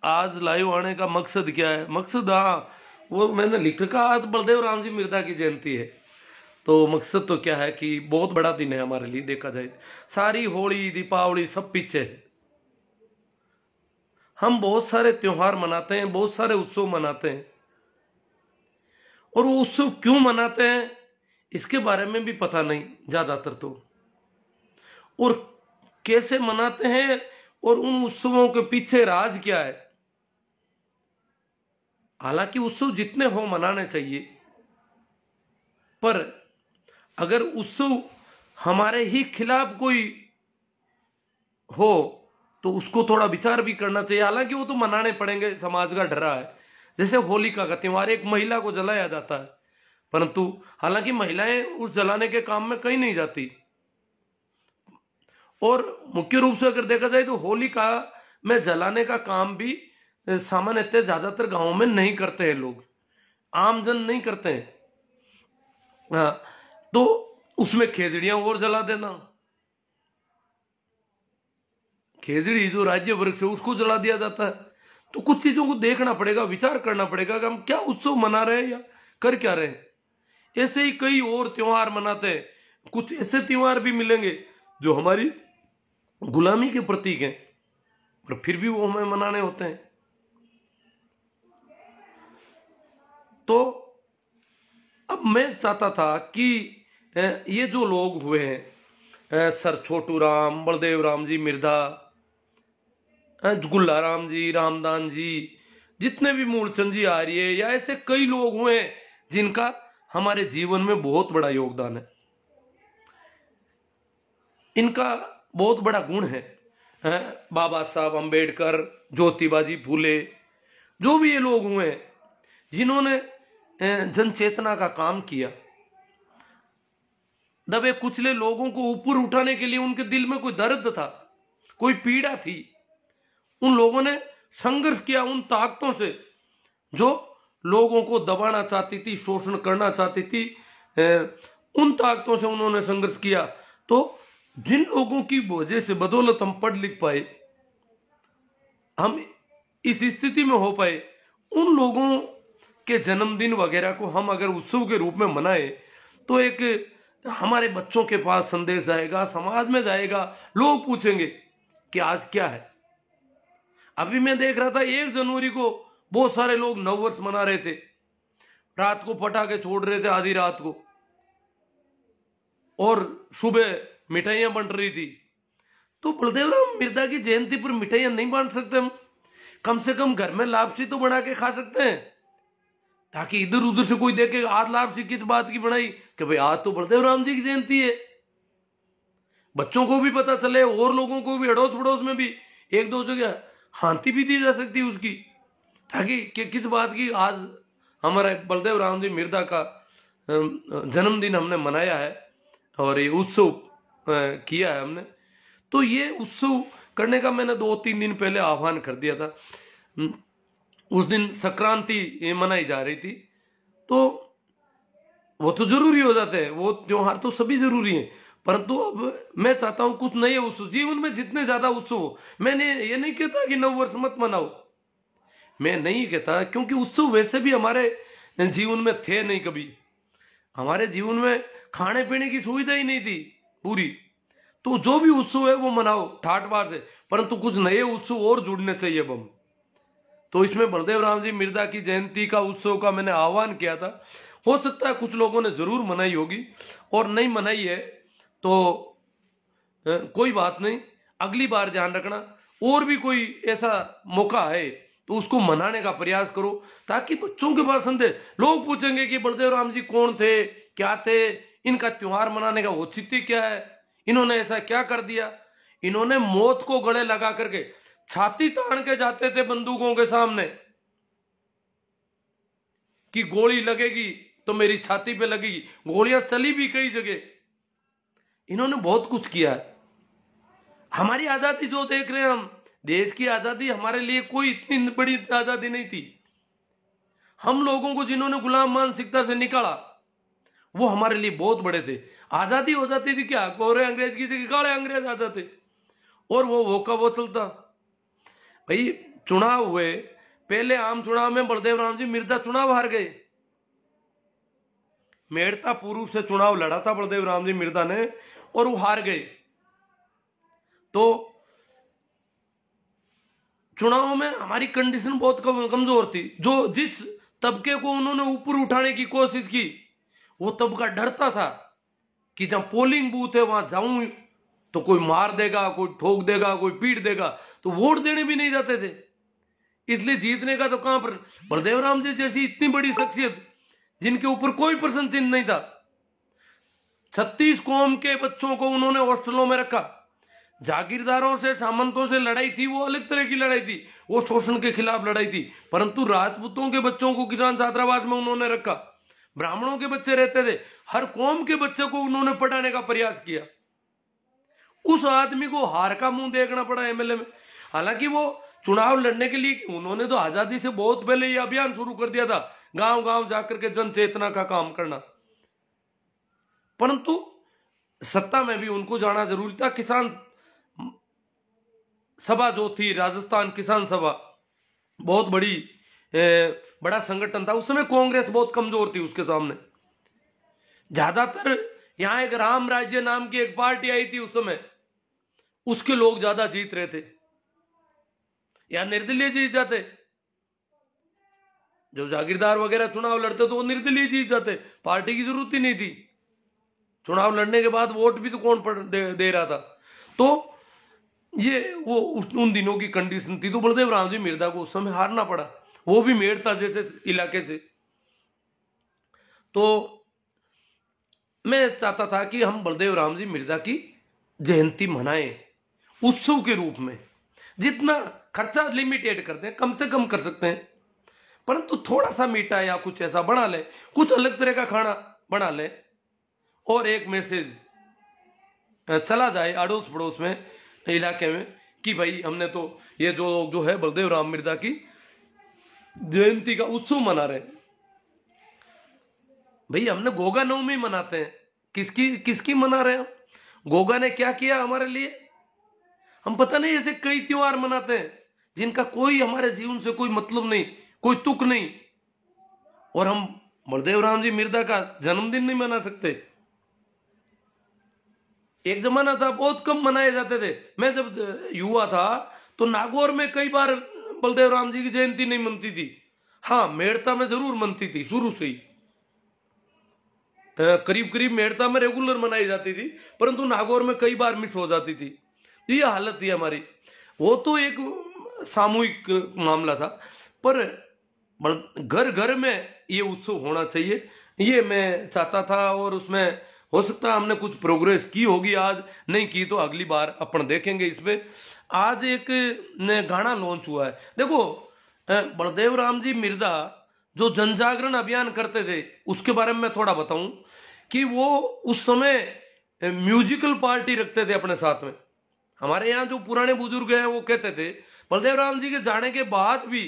आज लाइव आने का मकसद क्या है? मकसद, हाँ वो मैंने लिख रखा, आज बलदेव राम जी मिर्धा की जयंती है। तो मकसद तो क्या है कि बहुत बड़ा दिन है हमारे लिए, देखा जाए सारी होली दीपावली सब पीछे है। हम बहुत सारे त्योहार मनाते हैं, बहुत सारे उत्सव मनाते हैं, और वो उत्सव क्यों मनाते हैं इसके बारे में भी पता नहीं ज्यादातर तो, और कैसे मनाते हैं और उन उत्सवों के पीछे राज क्या है। हालांकि उत्सव जितने हो मनाने चाहिए, पर अगर उत्सव हमारे ही खिलाफ कोई हो तो उसको थोड़ा विचार भी करना चाहिए। हालांकि वो तो मनाने पड़ेंगे, समाज का डरा है। जैसे होलिका का त्योहार एक महिला को जलाया जाता है, परंतु हालांकि महिलाएं उस जलाने के काम में कहीं नहीं जाती, और मुख्य रूप से अगर देखा जाए तो होलिका में जलाने का काम भी सामान्यतः ज्यादातर गांवों में नहीं करते हैं लोग, आमजन नहीं करते हैं। हाँ, तो उसमें खेजड़ियां और जला देना, खेजड़ी जो राज्य वृक्ष है उसको जला दिया जाता है। तो कुछ चीजों को देखना पड़ेगा, विचार करना पड़ेगा कि हम क्या उत्सव मना रहे हैं या कर क्या रहे हैं। ऐसे ही कई और त्योहार मनाते हैं, कुछ ऐसे त्योहार भी मिलेंगे जो हमारी गुलामी के प्रतीक हैं, पर फिर भी वो हमें मनाने होते हैं। तो अब मैं चाहता था कि ये जो लोग हुए हैं, सर छोटू राम, बलदेव राम जी मिर्धा, गुल्ला राम जी, रामदान जी, जितने भी मूलचंद जी आर्य, या ऐसे कई लोग हुए हैं जिनका हमारे जीवन में बहुत बड़ा योगदान है। इनका बहुत बड़ा गुण है, बाबा साहब अंबेडकर, ज्योतिबा जी फूले, जो भी ये लोग हुए हैं जिन्होंने जन चेतना का काम किया। दबे कुचले लोगों को ऊपर उठाने के लिए उनके दिल में कोई दर्द था, कोई पीड़ा थी। उन लोगों ने संघर्ष किया उन ताकतों से जो लोगों को दबाना चाहती थी, शोषण करना चाहती थी। उन ताकतों से उन्होंने संघर्ष किया। तो जिन लोगों की वजह से बदौलत हम पढ़ लिख पाए, हम इस स्थिति में हो पाए, उन लोगों के जन्मदिन वगैरह को हम अगर उत्सव के रूप में मनाए तो एक हमारे बच्चों के पास संदेश जाएगा, समाज में जाएगा, लोग पूछेंगे कि आज क्या है। अभी मैं देख रहा था 1 जनवरी को बहुत सारे लोग नववर्ष मना रहे थे, रात को पटाखे छोड़ रहे थे आधी रात को, और सुबह मिठाइयां बंट रही थी। तो बलदेव राम मिर्धा की जयंती पर मिठाइयां नहीं बांट सकते हम? कम से कम घर में लापसी तो बना के खा सकते हैं, ताकि इधर उधर से कोई देखे आज लापसी किस बात की बनाई, कि भाई आज तो बलदेव राम जी की जयंती है। बच्चों को भी पता चले, और लोगों को भी, अड़ोस पड़ोस में भी 1-2 जगह हांती भी दी जा सकती है उसकी, ताकि कि किस बात की आज हमारे बलदेव राम जी मिर्धा का जन्मदिन हमने मनाया है और ये उत्सव किया है हमने। तो ये उत्सव करने का मैंने 2-3 दिन पहले आह्वान कर दिया था। उस दिन संक्रांति मनाई जा रही थी, तो वो तो जरूरी हो जाते हैं, वो त्योहार तो सभी जरूरी हैं, परंतु अब मैं चाहता हूं कुछ नए उत्सव, जीवन में जितने ज्यादा उत्सव हो। मैंने ये नहीं कहता कि नववर्ष मत मनाओ, मैं नहीं कहता, क्योंकि उत्सव वैसे भी हमारे जीवन में थे नहीं कभी। हमारे जीवन में खाने पीने की सुविधा ही नहीं थी पूरी। तो जो भी उत्सव है वो मनाओ ठाट बाट से, परंतु कुछ नए उत्सव और जुड़ने चाहिए अब हम। तो इसमें बलदेव राम जी मिर्धा की जयंती का उत्सव का मैंने आह्वान किया था। हो सकता है कुछ लोगों ने जरूर मनाई होगी, और नहीं मनाई है तो कोई बात नहीं, अगली बार ध्यान रखना, और भी कोई ऐसा मौका है तो उसको मनाने का प्रयास करो, ताकि बच्चों के पास संदेश। लोग पूछेंगे कि बलदेव राम जी कौन थे, क्या थे, इनका त्योहार मनाने का औचित्य क्या है, इन्होंने ऐसा क्या कर दिया। इन्होंने मौत को गले लगा करके छाती तान के जाते थे बंदूकों के सामने कि गोली लगेगी तो मेरी छाती पे लगेगी। गोलियां चली भी कई जगह। इन्होंने बहुत कुछ किया है। हमारी आजादी जो देख रहे हैं हम, देश की आजादी हमारे लिए कोई इतनी बड़ी आजादी नहीं थी। हम लोगों को जिन्होंने गुलाम मानसिकता से निकाला वो हमारे लिए बहुत बड़े थे। आजादी हो जाती थी क्या, गोरे अंग्रेज की थी, काले अंग्रेज आ जाते, और वो का वो चलता। भाई चुनाव हुए, पहले आम चुनाव में बलदेव राम जी मिर्जा चुनाव हार गए। मेड़ता पूर्व से चुनाव लड़ा था बलदेव राम जी मिर्जा ने और वो हार गए। तो चुनाव में हमारी कंडीशन बहुत कमजोर थी। जो जिस तबके को उन्होंने ऊपर उठाने की कोशिश की, वो तबका डरता था कि जहां पोलिंग बूथ है वहां जाऊं तो कोई मार देगा, कोई ठोक देगा, कोई पीट देगा, तो वोट देने भी नहीं जाते थे। इसलिए जीतने का तो कहां पर, बलदेव राम जी जैसी इतनी बड़ी शख्सियत जिनके ऊपर कोई प्रश्न चिन्ह नहीं था, 36 कौम के बच्चों को उन्होंने हॉस्टलों में रखा। जागीरदारों से, सामंतों से लड़ाई थी, वो अलग तरह की लड़ाई थी, वो शोषण के खिलाफ लड़ाई थी। परंतु राजपूतों के बच्चों को किसान छात्रावास में उन्होंने रखा, ब्राह्मणों के बच्चे रहते थे, हर कौम के बच्चे को उन्होंने पढ़ाने का प्रयास किया। उस आदमी को हार का मुंह देखना पड़ा एमएलए में। हालांकि वो चुनाव लड़ने के लिए उन्होंने तो आजादी से बहुत पहले ये अभियान शुरू कर दिया था, गांव गांव जाकर के जन चेतना का काम करना, परंतु सत्ता में भी उनको जाना जरूरी था। किसान सभा जो थी, राजस्थान किसान सभा, बहुत बड़ा संगठन था। उस समय कांग्रेस बहुत कमजोर थी उसके सामने। ज्यादातर यहां एक राम राज्य नाम की एक पार्टी आई थी उस समय, उसके लोग ज्यादा जीत रहे थे, या निर्दलीय जीत जाते। जो जागीरदार वगैरह चुनाव लड़ते तो वो निर्दलीय जीत जाते, पार्टी की जरूरत ही नहीं थी। चुनाव लड़ने के बाद वोट भी तो कौन दे रहा था। तो ये वो उन दिनों की कंडीशन थी। तो बलदेव राम जी मिर्जा को उस समय हारना पड़ा, वो भी मेड़ता जैसे इलाके से। तो मैं चाहता था कि हम बलदेव राम जी मिर्जा की जयंती मनाएं उत्सव के रूप में। जितना खर्चा लिमिटेड करते हैं, कम से कम कर सकते हैं, परंतु थोड़ा सा मीठा या कुछ ऐसा बना ले, कुछ अलग तरह का खाना बना ले, और एक मैसेज चला जाए अड़ोस पड़ोस में, इलाके में, कि भाई हमने तो ये जो है बलदेव राम मिर्जा की जयंती का उत्सव मना रहे। भाई हमने गोगा नवमी मनाते हैं, किसकी मना रहे हैं? गोगा ने क्या किया हमारे लिए? हम पता नहीं, ऐसे कई त्योहार मनाते हैं जिनका कोई हमारे जीवन से कोई मतलब नहीं, कोई तुक नहीं, और हम बलदेव राम जी मिर्जा का जन्मदिन नहीं मना सकते। एक जमाना था बहुत कम मनाए जाते थे। मैं जब युवा था तो नागौर में कई बार बलदेव राम जी की जयंती नहीं मनती थी। हाँ, मेड़ता में जरूर मनती थी शुरू से ही, करीब करीब मेड़ता में रेगुलर मनाई जाती थी, परंतु नागौर में कई बार मिस हो जाती थी। ये हालत थी हमारी। वो तो एक सामूहिक मामला था, पर घर घर में ये उत्सव होना चाहिए, ये मैं चाहता था। और उसमें हो सकता है हमने कुछ प्रोग्रेस की होगी, आज नहीं की तो अगली बार अपन देखेंगे इस पे। आज एक गाना लॉन्च हुआ है, देखो, बलदेव राम जी मिर्जा जो जनजागरण अभियान करते थे उसके बारे में मैं थोड़ा बताऊं कि वो उस समय म्यूजिकल पार्टी रखते थे अपने साथ में। हमारे यहाँ जो पुराने बुजुर्ग हैं वो कहते थे बलदेव राम जी के जाने के बाद भी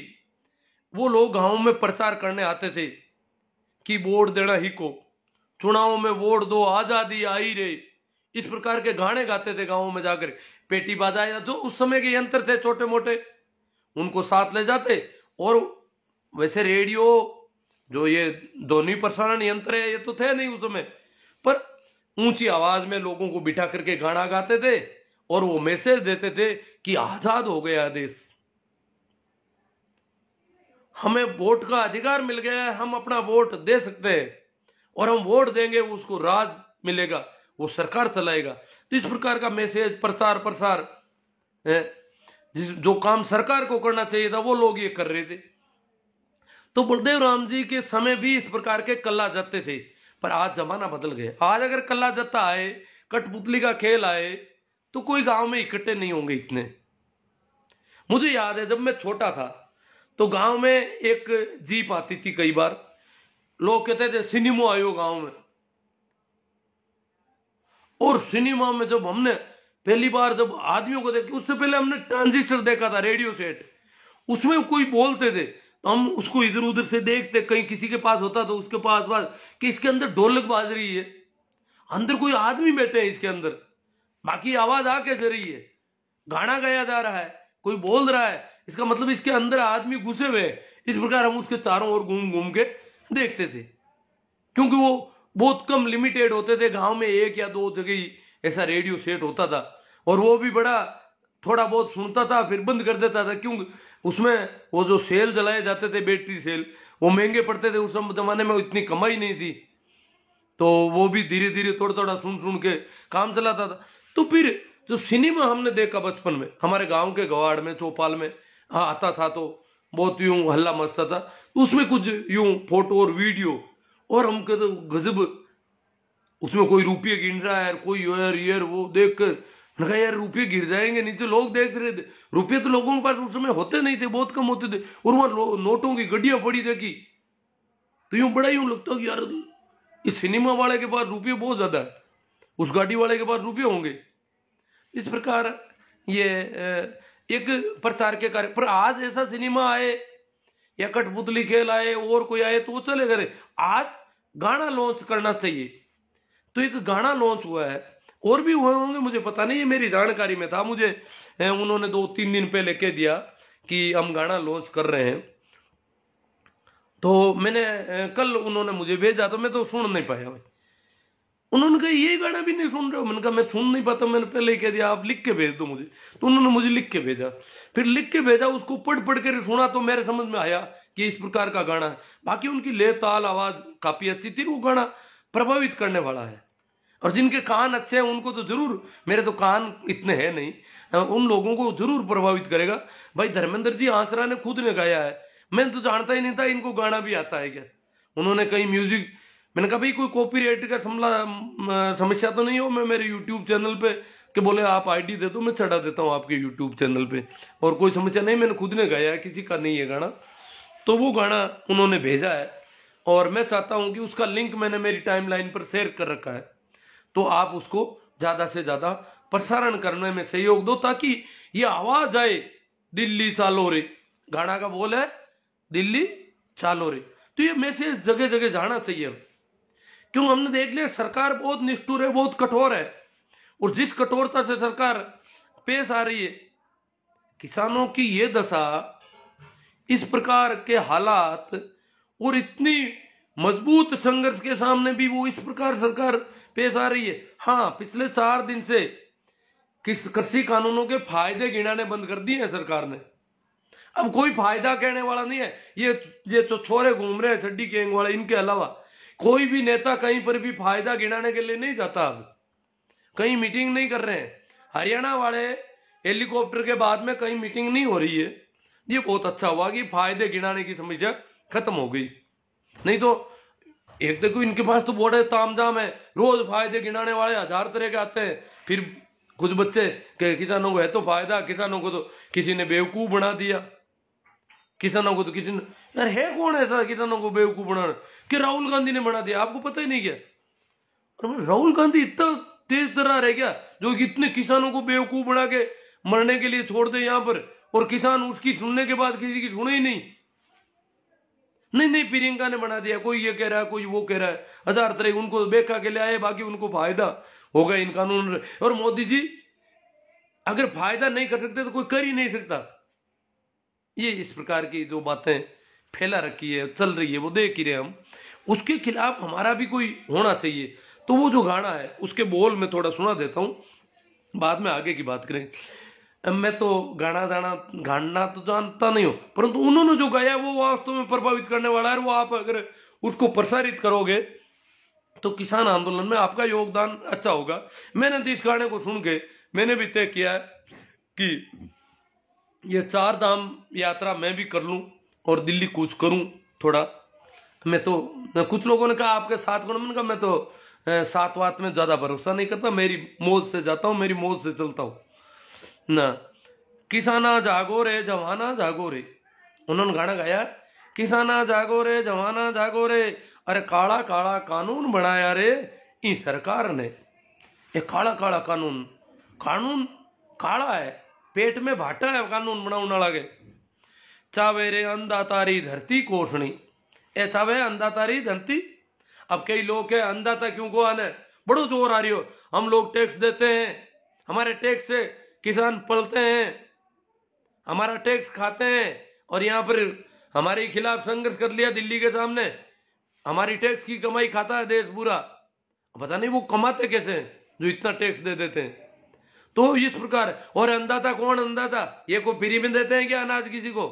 वो लोग गांव में प्रचार करने आते थे कि वोट देना ही को, चुनाव में वोट दो, आजादी आई रे, इस प्रकार के गाने गाते थे गांवों में जाकर। पेटी बाजा या जो उस समय के यंत्र थे छोटे मोटे, उनको साथ ले जाते। और वैसे रेडियो, जो ये ध्वनि प्रसारण यंत्र है, ये तो थे नहीं उस समय, पर ऊंची आवाज में लोगों को बिठा करके गाना गाते थे और वो मैसेज देते थे कि आजाद हो गया देश, हमें वोट का अधिकार मिल गया है, हम अपना वोट दे सकते हैं, और हम वोट देंगे उसको राज मिलेगा, वो सरकार चलाएगा। तो इस प्रकार का मैसेज, प्रसार जो काम सरकार को करना चाहिए था वो लोग ये कर रहे थे। तो बलदेव राम जी के समय भी इस प्रकार के कल्ला जत्ते थे, पर आज जमाना बदल गया। आज अगर कल्ला जत्ता आए, कठपुतली का खेल आए, तो कोई गांव में इकट्ठे नहीं होंगे इतने। मुझे याद है जब मैं छोटा था तो गांव में एक जीप आती थी, कई बार लोग कहते थे सिनेमा आयो गांव में। और सिनेमा में जब हमने पहली बार जब आदमियों को देखा, उससे पहले हमने ट्रांजिस्टर देखा था, रेडियो सेट, उसमें कोई बोलते थे, हम उसको इधर उधर से देखते, कहीं किसी के पास होता तो उसके पास कि इसके अंदर ढोलक बाज रही है, अंदर कोई आदमी बैठे हैं इसके अंदर, बाकी आवाज आ कैसे रही है, गाना गाया जा रहा है, कोई बोल रहा है, इसका मतलब इसके अंदर आदमी घुसे हुए हैं। इस प्रकार हम उसके चारों ओर घूम घूम के देखते थे, क्योंकि वो बहुत कम लिमिटेड होते थे। गांव में एक या दो जगह ही ऐसा रेडियो सेट होता था, और वो भी बड़ा थोड़ा बहुत सुनता था फिर बंद कर देता था, क्योंकि उसमें वो जो सेल जलाए जाते थे, बैटरी सेल, वो महंगे पड़ते थे। उस जमाने में इतनी कमाई नहीं थी, तो वो भी धीरे धीरे थोड़ा थोड़ा सुन सुन के काम चलाता था। तो फिर जो सिनेमा हमने देखा बचपन में हमारे गांव के गवाड़ में, चौपाल में आता था, तो बहुत यूं हल्ला मचता था, उसमें कुछ यूं फोटो और वीडियो, और हम कहते गजब, उसमें कोई रुपये गिन रहा है, कोई यार वो देख कर मैंने कहा यार रुपये गिर जाएंगे नीचे, लोग देख रहे थे। रुपये तो लोगों के पास उस समय होते नहीं थे, बहुत कम होते थे, और वहां नोटों की गड्डियां पड़ी देखी, तो यूं बड़ा यूं लगता कि यार इस सिनेमा वाले के पास रुपये बहुत ज्यादा है, उस गाड़ी वाले के पास रुपये होंगे। इस प्रकार ये एक प्रचार के कार्य पर आज ऐसा सिनेमा आए या कठपुतली खेल आए और कोई आए तो वो चले गए। आज गाना लॉन्च करना चाहिए, तो एक गाना लॉन्च हुआ है, और भी हुए होंगे मुझे पता नहीं, ये मेरी जानकारी में था, मुझे उन्होंने 2-3 दिन पहले कह दिया कि हम गाना लॉन्च कर रहे हैं। तो मैंने कल उन्होंने मुझे भेजा, तो मैं तो सुन नहीं पाया भाई। उन्होंने कहा ये गाना भी नहीं सुन रहे हो? मैंने कहा मैं सुन नहीं पाता, मैंने पहले ही कह दिया आप लिख के भेज दो मुझे। तो उन्होंने मुझे लिख के भेजा, फिर लिख के भेजा, उसको पढ़ पढ़ कर सुना तो मेरे समझ में आया कि इस प्रकार का गाना है। बाकी उनकी ले ताल आवाज काफी अच्छी थी, वो गाना प्रभावित करने वाला है। और जिनके कान अच्छे हैं उनको तो जरूर, मेरे तो कान इतने हैं नहीं, उन लोगों को जरूर प्रभावित करेगा। भाई धर्मेंद्र जी आंसरा ने खुद ने गाया है, मैं तो जानता ही नहीं था इनको गाना भी आता है क्या। उन्होंने कहीं म्यूजिक, मैंने कहा भाई कोई कॉपीराइट का समस्या तो नहीं हो, मैं मेरे यूट्यूब चैनल पे के बोले आप आईडी दे दो, मैं चढ़ा देता हूँ आपके यूट्यूब चैनल पे, और कोई समस्या नहीं, मैंने खुद ने गाया है, किसी का नहीं है गाना। तो वो गाना उन्होंने भेजा है, और मैं चाहता हूं कि उसका लिंक मैंने मेरी टाइमलाइन पर शेयर कर रखा है, तो आप उसको ज्यादा से ज्यादा प्रसारण करने में सहयोग दो, ताकि ये आवाज आए, दिल्ली चालो रे, गाना का बोल है दिल्ली चालो रे। तो ये मैसेज जगह जगह जाना चाहिए, क्यों हमने देख लिया सरकार बहुत निष्ठुर है, बहुत कठोर है, और जिस कठोरता से सरकार पेश आ रही है, किसानों की ये दशा, इस प्रकार के हालात, और इतनी मजबूत संघर्ष के सामने भी वो इस प्रकार सरकार पेश आ रही है। हाँ, पिछले 4 दिन से कृषि कानूनों के फायदे गिनाने बंद कर दिए हैं सरकार ने। अब कोई फायदा कहने वाला नहीं है, ये तो छोरे घूम रहे हैं चड्डी गैंग वाले, इनके अलावा कोई भी नेता कहीं पर भी फायदा गिनाने के लिए नहीं जाता, अब कहीं मीटिंग नहीं कर रहे हैं। हरियाणा वाले हेलीकॉप्टर के बाद में कहीं मीटिंग नहीं हो रही है, ये बहुत अच्छा हुआ कि फायदे गिनाने की समस्या खत्म हो गई। नहीं तो एक देखो इनके पास तो बड़े तामझाम है, रोज फायदे गिनाने वाले 1000 तरह के आते हैं। फिर कुछ बच्चे के किसानों को है तो फायदा, किसानों को तो किसी ने बेवकूफ बना दिया, किसानों को तो किसी ने, यार है कौन ऐसा किसानों को बेवकूफ बनाना, कि राहुल गांधी ने बना दिया, आपको पता ही नहीं क्या? राहुल गांधी इतना तेज तरह रह गया जो इतने किसानों को बेवकूफ बना के मरने के लिए छोड़ दे यहाँ पर, और किसान उसकी सुनने के बाद किसी की सुने ही नहीं। नहीं, प्रियंका ने बना दिया, कोई ये कह रहा है, कोई वो कह रहा है, 1000 तरह उनको बेका के ले आए, बाकी उनको फायदा होगा इन कानून। और मोदी जी अगर फायदा नहीं कर सकते तो कोई कर ही नहीं सकता। ये इस प्रकार की जो बातें फैला रखी है, चल रही है, वो देख ही रहे हम, उसके खिलाफ हमारा भी कोई होना चाहिए। तो वो जो गाना है उसके बोल में थोड़ा सुना देता हूं, बाद में आगे की बात करें। मैं तो गाना तो जानता नहीं हूं, परंतु उन्होंने जो गाया वो वास्तव में प्रभावित करने वाला है। वो आप अगर उसको प्रसारित करोगे तो किसान आंदोलन में आपका योगदान अच्छा होगा। मैंने तो इस गाने को सुन के मैंने भी तय किया है कि ये 4 धाम यात्रा मैं भी कर लूं और दिल्ली कूच करूं थोड़ा। मैं तो, कुछ लोगों ने कहा आपके साथ कौन, मैंने कहा मैं तो सात वात में ज्यादा भरोसा नहीं करता, मेरी मौज से जाता हूं, मेरी मौज से चलता हूं ना। किसाना जागो रे जवाना जागो रे, उन्होंने गाना गाया, किसाना जागो रे जवाना जागो रे, अरे काला काला कानून बनाया रे ई सरकार ने। ये काला काला कानून काला है, पेट में भाटा है कानून बनाने वाला के। चावे रे अंधा तारी धरती कोसणी, ए चावे अंधा तारी धरती। अब कई लोग है अंधाता क्यों को आने, बड़ो जोर आ रही हो, हम लोग टैक्स देते हैं, हमारे टैक्स से किसान पलते हैं, हमारा टैक्स खाते हैं और यहाँ पर हमारे खिलाफ संघर्ष कर लिया दिल्ली के सामने, हमारी टैक्स की कमाई खाता है देश पूरा। पता नहीं वो कमाते कैसे हैं जो इतना टैक्स दे देते हैं। तो इस प्रकार, और अन्नदाता कौन अन्नदाता, ये को फ्री में देते हैं क्या अनाज किसी को?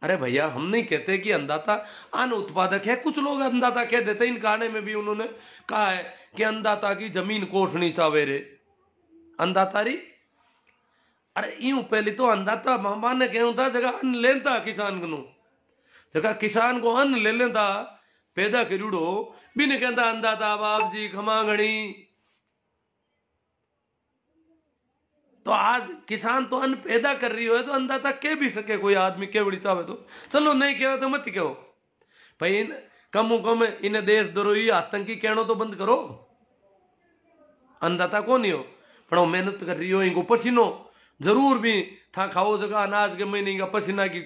अरे भैया हम नहीं कहते कि अन्नदाता अन्न उत्पादक है, कुछ लोग अन्नदाता कह देते हैं। इन गाने में भी उन्होंने कहा है कि अन्नदाता की जमीन कोसनी चावेरे अन्नदाता री। अरे यूं पहले तो अन्नदाता मामा ने कहूं था जगह अन्न लेता किसान को, जगह किसान को अन्न ले लेता पैदा करूड़ो भी नहीं कहता अन्नदाता बाप जी खमा घड़ी। तो आज किसान तो अन्न पैदा कर रही हो तो अन्नदाता कह भी सके कोई आदमी के बड़ी चाहे तो चलो, नहीं कहो तो मत कहो भाई। कम कम इन्हें देशद्रोही आतंकी कहना तो बंद करो। अन्नदाता कौन हो पर वो मेहनत कर रही हो, इनको पसीनो जरूर भी था खाओ जगह अनाज के महीने का पसीना की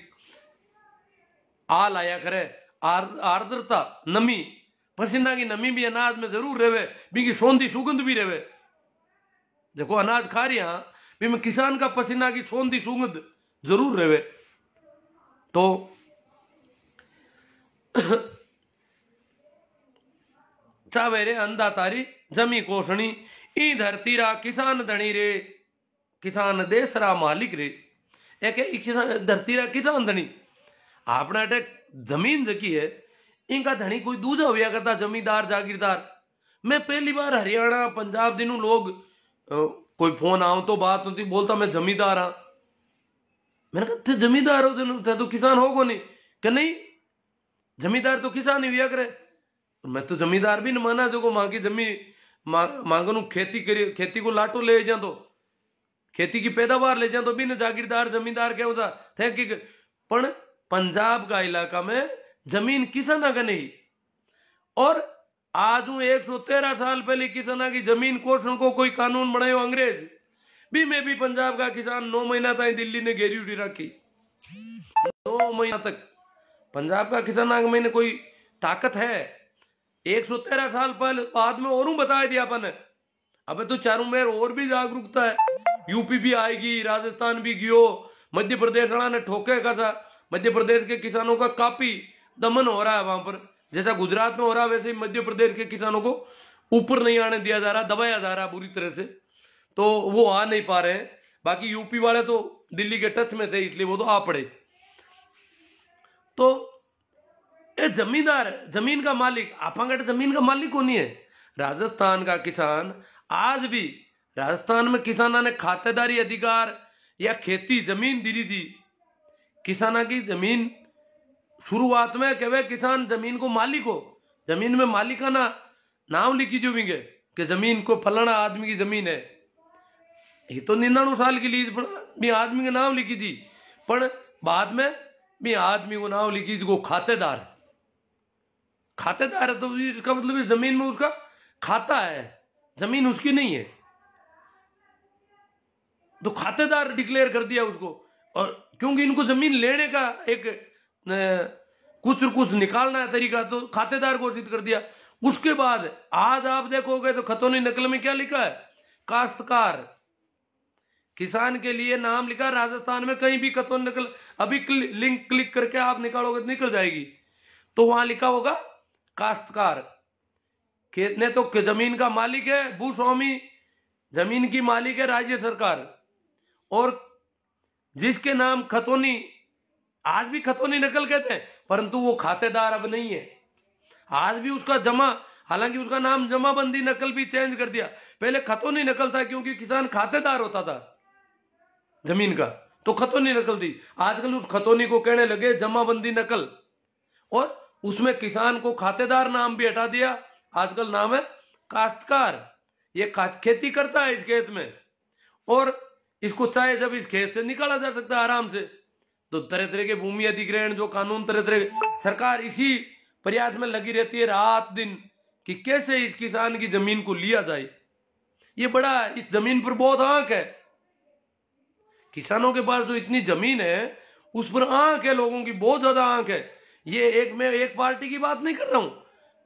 आल आया करे, आर्द्रता नमी, पसीना की नमी भी अनाज में जरूर रहे, भी की सौंधी सुगंध भी रहे। देखो अनाज खा रही हाँ भी में किसान का पसीना की सौंधी सुगंध जरूर रहे। तो चावे रे अन्नदातारी जमी कोसणी ई धरती रा किसान धनी रे, किसान देश रा मालिक रे। एक धरती रा किसान धनी आपने अटक जमीन जकी है इनका धनी कोई दूजा हुआ करता जमींदार जागीरदार। मैं पहली बार हरियाणा पंजाब दिनों लोग कोई फोन आओ तो बात होती, बोलता मैं जमींदार हाँ। मैंने कहा जमींदार हो तो किसान हो को नहीं? कि नहीं जमींदार तो किसान ही हुआ करे। मैं तो जमींदार भी न माना जो को मां की जमी मांगनू खेती करी, खेती को लाटो ले जा तो खेती की पैदावार ले जा तो भी न जागीरदार जमींदार क्या होता थे कि पण पंजाब का इलाका में जमीन किसाना का नहीं। और आज 113 साल पहले किसाना की जमीन कोषण को कोई कानून बनायो अंग्रेज भी, मैं भी पंजाब का किसान 9 महीना तक दिल्ली ने घेरी उड़ी रखी। 9 महीना तक पंजाब का किसाना के मैंने कोई ताकत है? 113 साल पहले बाद में और बता दिया अपन। अबे तो चारों में और भी जागरूकता है, यूपी भी आएगी, राजस्थान भी गियो, मध्य प्रदेश ने ठोके का। मध्य प्रदेश के किसानों का काफी दमन हो रहा है वहां पर, जैसा गुजरात में हो रहा है वैसे ही मध्य प्रदेश के किसानों को ऊपर नहीं आने दिया जा रहा, दबाया जा रहा है बुरी तरह से, तो वो आ नहीं पा रहे हैं। बाकी यूपी वाले तो दिल्ली के टच में थे इसलिए वो तो आ पड़े। तो ये जमींदार जमीन का मालिक आपांगट जमीन का मालिक कौन है? राजस्थान का किसान आज भी, राजस्थान में किसाना ने खातेदारी अधिकार या खेती जमीन दी थी। किसाना की जमीन शुरुआत में कहे किसान जमीन को मालिक हो, जमीन में मालिकाना नाम लिखी जो भी कि जमीन को फलाना आदमी की जमीन है। ये तो 99 साल की लीज भी आदमी का नाम लिखी थी, पर बाद में भी आदमी को नाम लिखी जो खातेदार। खातेदार है तो इसका मतलब जमीन में उसका खाता है, जमीन उसकी नहीं है, तो खातेदार डिक्लेयर कर दिया उसको। और क्योंकि इनको जमीन लेने का एक कुछ निकालना है तरीका, तो खातेदार घोषित कर दिया। उसके बाद आज आप देखोगे तो खतौनी नकल में क्या लिखा है? काश्तकार। किसान के लिए नाम लिखा राजस्थान में कहीं भी खतौनी नकल, अभी लिंक क्लिक करके आप निकालोगे तो निकल जाएगी, तो वहां लिखा होगा काश्तकार। खेत ने तो जमीन का मालिक है भूस्वामी, जमीन की मालिक है राज्य सरकार। और जिसके नाम खतौनी, आज भी खतौनी नकल कहते हैं, परंतु वो खातेदार अब नहीं है। आज भी उसका जमा, हालांकि उसका नाम जमाबंदी नकल भी चेंज कर दिया। पहले खतौनी नकल था क्योंकि किसान खातेदार होता था जमीन का, तो खतौनी नकल थी। आजकल उस खतौनी को कहने लगे जमाबंदी नकल, और उसमें किसान को खातेदार नाम भी हटा दिया। आजकल नाम है काश्तकार। ये खेती करता है इस खेत में, और इसको चाहे जब इस खेत से निकाला जा सकता है आराम से। तो तरह तरह के भूमि अधिग्रहण जो कानून, तरह तरह सरकार इसी प्रयास में लगी रहती है रात दिन कि कैसे इस किसान की जमीन को लिया जाए। ये बड़ा, इस जमीन पर बहुत आंख है किसानों के पास, जो इतनी जमीन है उस पर आंख है लोगों की, बहुत ज्यादा आंख है। ये मैं एक पार्टी की बात नहीं कर रहा हूं,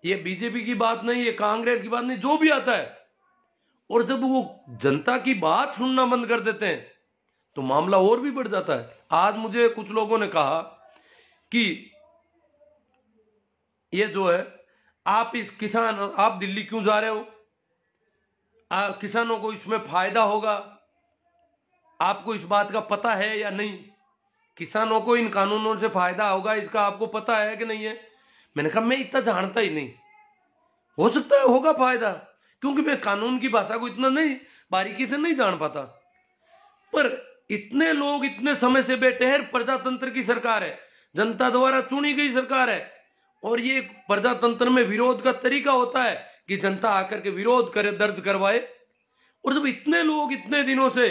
ये बीजेपी की बात नहीं, ये कांग्रेस की बात नहीं, जो भी आता है। और जब वो जनता की बात सुनना बंद कर देते हैं तो मामला और भी बढ़ जाता है। आज मुझे कुछ लोगों ने कहा कि ये जो है आप इस किसान, आप दिल्ली क्यों जा रहे हो, किसानों को इसमें फायदा होगा, आपको इस बात का पता है या नहीं, किसानों को इन कानूनों से फायदा होगा इसका आपको पता है कि नहीं है। मैंने कहा मैं इतना जानता ही नहीं, हो सकता है होगा फायदा, क्योंकि मैं कानून की भाषा को इतना नहीं बारीकी से नहीं जान पाता। पर इतने लोग इतने समय से बैठे हैं, प्रजातंत्र की सरकार है, जनता द्वारा चुनी गई सरकार है, और ये प्रजातंत्र में विरोध का तरीका होता है कि जनता आकर के विरोध करे, दर्ज करवाए। और जब इतने लोग इतने दिनों से,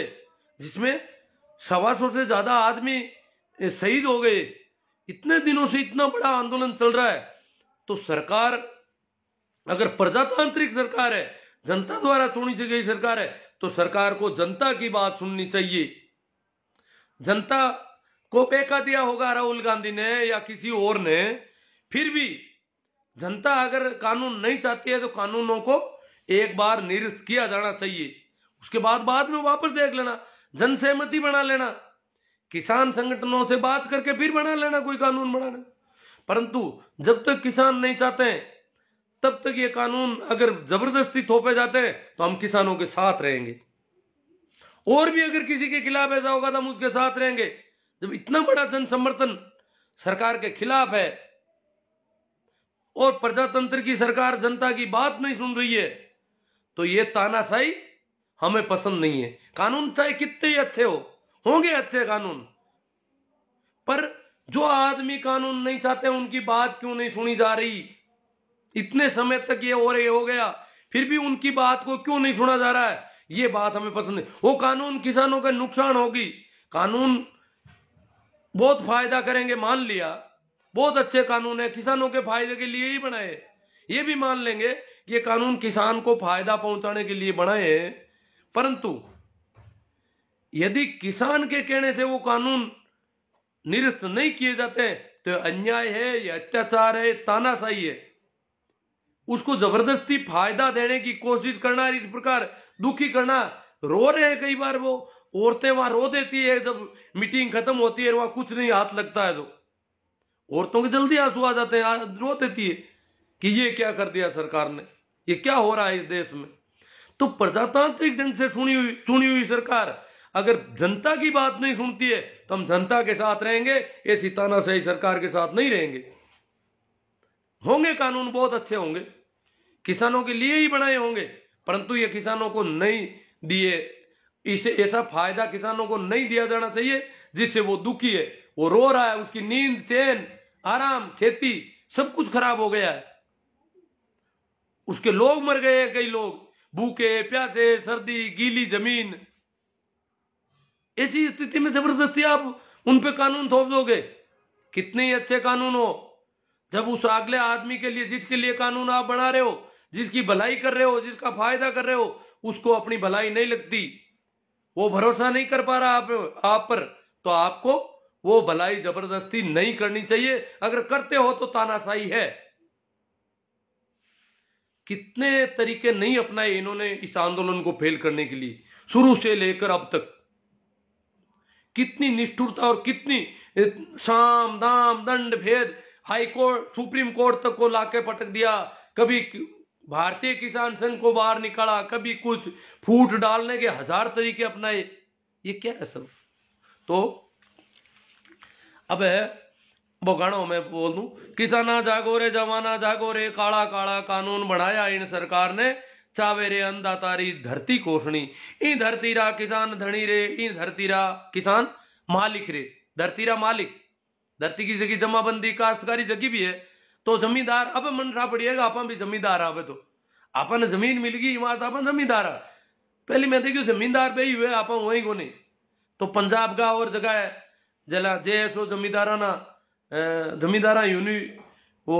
जिसमें 125 से ज्यादा आदमी शहीद हो गए, इतने दिनों से इतना बड़ा आंदोलन चल रहा है, तो सरकार अगर प्रजातांत्रिक सरकार है, जनता द्वारा चुनी गई सरकार है, तो सरकार को जनता की बात सुननी चाहिए। जनता को बेका दिया होगा राहुल गांधी ने या किसी और ने, फिर भी जनता अगर कानून नहीं चाहती है तो कानूनों को एक बार निरस्त किया जाना चाहिए, उसके बाद में वापस देख लेना, जन सहमति बना लेना, किसान संगठनों से बात करके फिर बना लेना कोई कानून बनाना। परंतु जब तक किसान नहीं चाहते हैं तब तक ये कानून अगर जबरदस्ती थोपे जाते हैं तो हम किसानों के साथ रहेंगे, और भी अगर किसी के खिलाफ ऐसा होगा तो हम उसके साथ रहेंगे। जब इतना बड़ा जन समर्थन सरकार के खिलाफ है और प्रजातंत्र की सरकार जनता की बात नहीं सुन रही है, तो ये तानाशाही हमें पसंद नहीं है। कानून चाहे कितने ही अच्छे होंगे अच्छे कानून, पर जो आदमी कानून नहीं चाहते उनकी बात क्यों नहीं सुनी जा रही, इतने समय तक ये हो गया फिर भी उनकी बात को क्यों नहीं सुना जा रहा है, ये बात हमें पसंद नहीं। वो कानून किसानों का नुकसान होगी, कानून बहुत फायदा करेंगे, मान लिया बहुत अच्छे कानून है, किसानों के फायदे के लिए ही बनाए, ये भी मान लेंगे कि ये कानून किसान को फायदा पहुंचाने के लिए बनाए हैं, परंतु यदि किसान के कहने से वो कानून निरस्त नहीं किए जाते तो अन्याय है, यह अत्याचार है, तानाशाही है। उसको जबरदस्ती फायदा देने की कोशिश करना, इस प्रकार दुखी करना, रो रहे हैं कई बार वो औरतें वहां रो देती है, जब मीटिंग खत्म होती है वहां कुछ नहीं हाथ लगता है तो औरतों के जल्दी आंसू आ जाते हैं, रो देती है कि ये क्या कर दिया सरकार ने, ये क्या हो रहा है इस देश में। तो प्रजातांत्रिक ढंग से चुनी हुई सरकार अगर जनता की बात नहीं सुनती है तो हम जनता के साथ रहेंगे, ऐसी तानाशाही सरकार के साथ नहीं रहेंगे। होंगे कानून बहुत अच्छे होंगे, किसानों के लिए ही बनाए होंगे, परंतु ये किसानों को नहीं दिए, इसे ऐसा फायदा किसानों को नहीं दिया जाना चाहिए जिससे वो दुखी है, वो रो रहा है, उसकी नींद, चैन, आराम, खेती सब कुछ खराब हो गया है, उसके लोग मर गए हैं, कई लोग भूखे प्यासे, सर्दी, गीली जमीन। ऐसी स्थिति में जबरदस्ती आप उन पे कानून थोप दोगे, कितने ही अच्छे कानून हो, जब उस अगले आदमी के लिए, जिसके लिए कानून आप बना रहे हो, जिसकी भलाई कर रहे हो, जिसका फायदा कर रहे हो, उसको अपनी भलाई नहीं लगती, वो भरोसा नहीं कर पा रहा आप पर, तो आपको वो भलाई जबरदस्ती नहीं करनी चाहिए। अगर करते हो तो तानाशाही है। कितने तरीके नहीं अपनाए इन्होंने इस आंदोलन को फेल करने के लिए, शुरू से लेकर अब तक कितनी निष्ठुरता और कितनी साम दाम दंड भेद, हाई कोर्ट, सुप्रीम कोर्ट तक को लाके पटक दिया, कभी भारतीय किसान संघ को बाहर निकाला, कभी कुछ फूट डालने के हजार तरीके अपनाए, ये क्या है सब। तो अब वो गानों में बोल दूं, किसाना जागो रे, जवाना जागो रे, काला काला कानून बनाया इन सरकार ने, चावे रे अंधा तारी धरती कोसणी, ई धरती रा किसान धनी रे, ई धरती रा किसान मालिक रे, धरती रा मालिक, धरती की जगह जमाबंदी काश्तकारी जगी भी है, तो जमींदार अब मन रहा पड़िएगा, आप भी जमींदार आवे, तो आपने जमीन मिल गई वहां तो आप जमींदार आ, पहले मैं देखियो जमींदार पे ही हुए, आप वही को नहीं। तो पंजाब का और जगह है जला जेएसओ जमींदारा यूनि, वो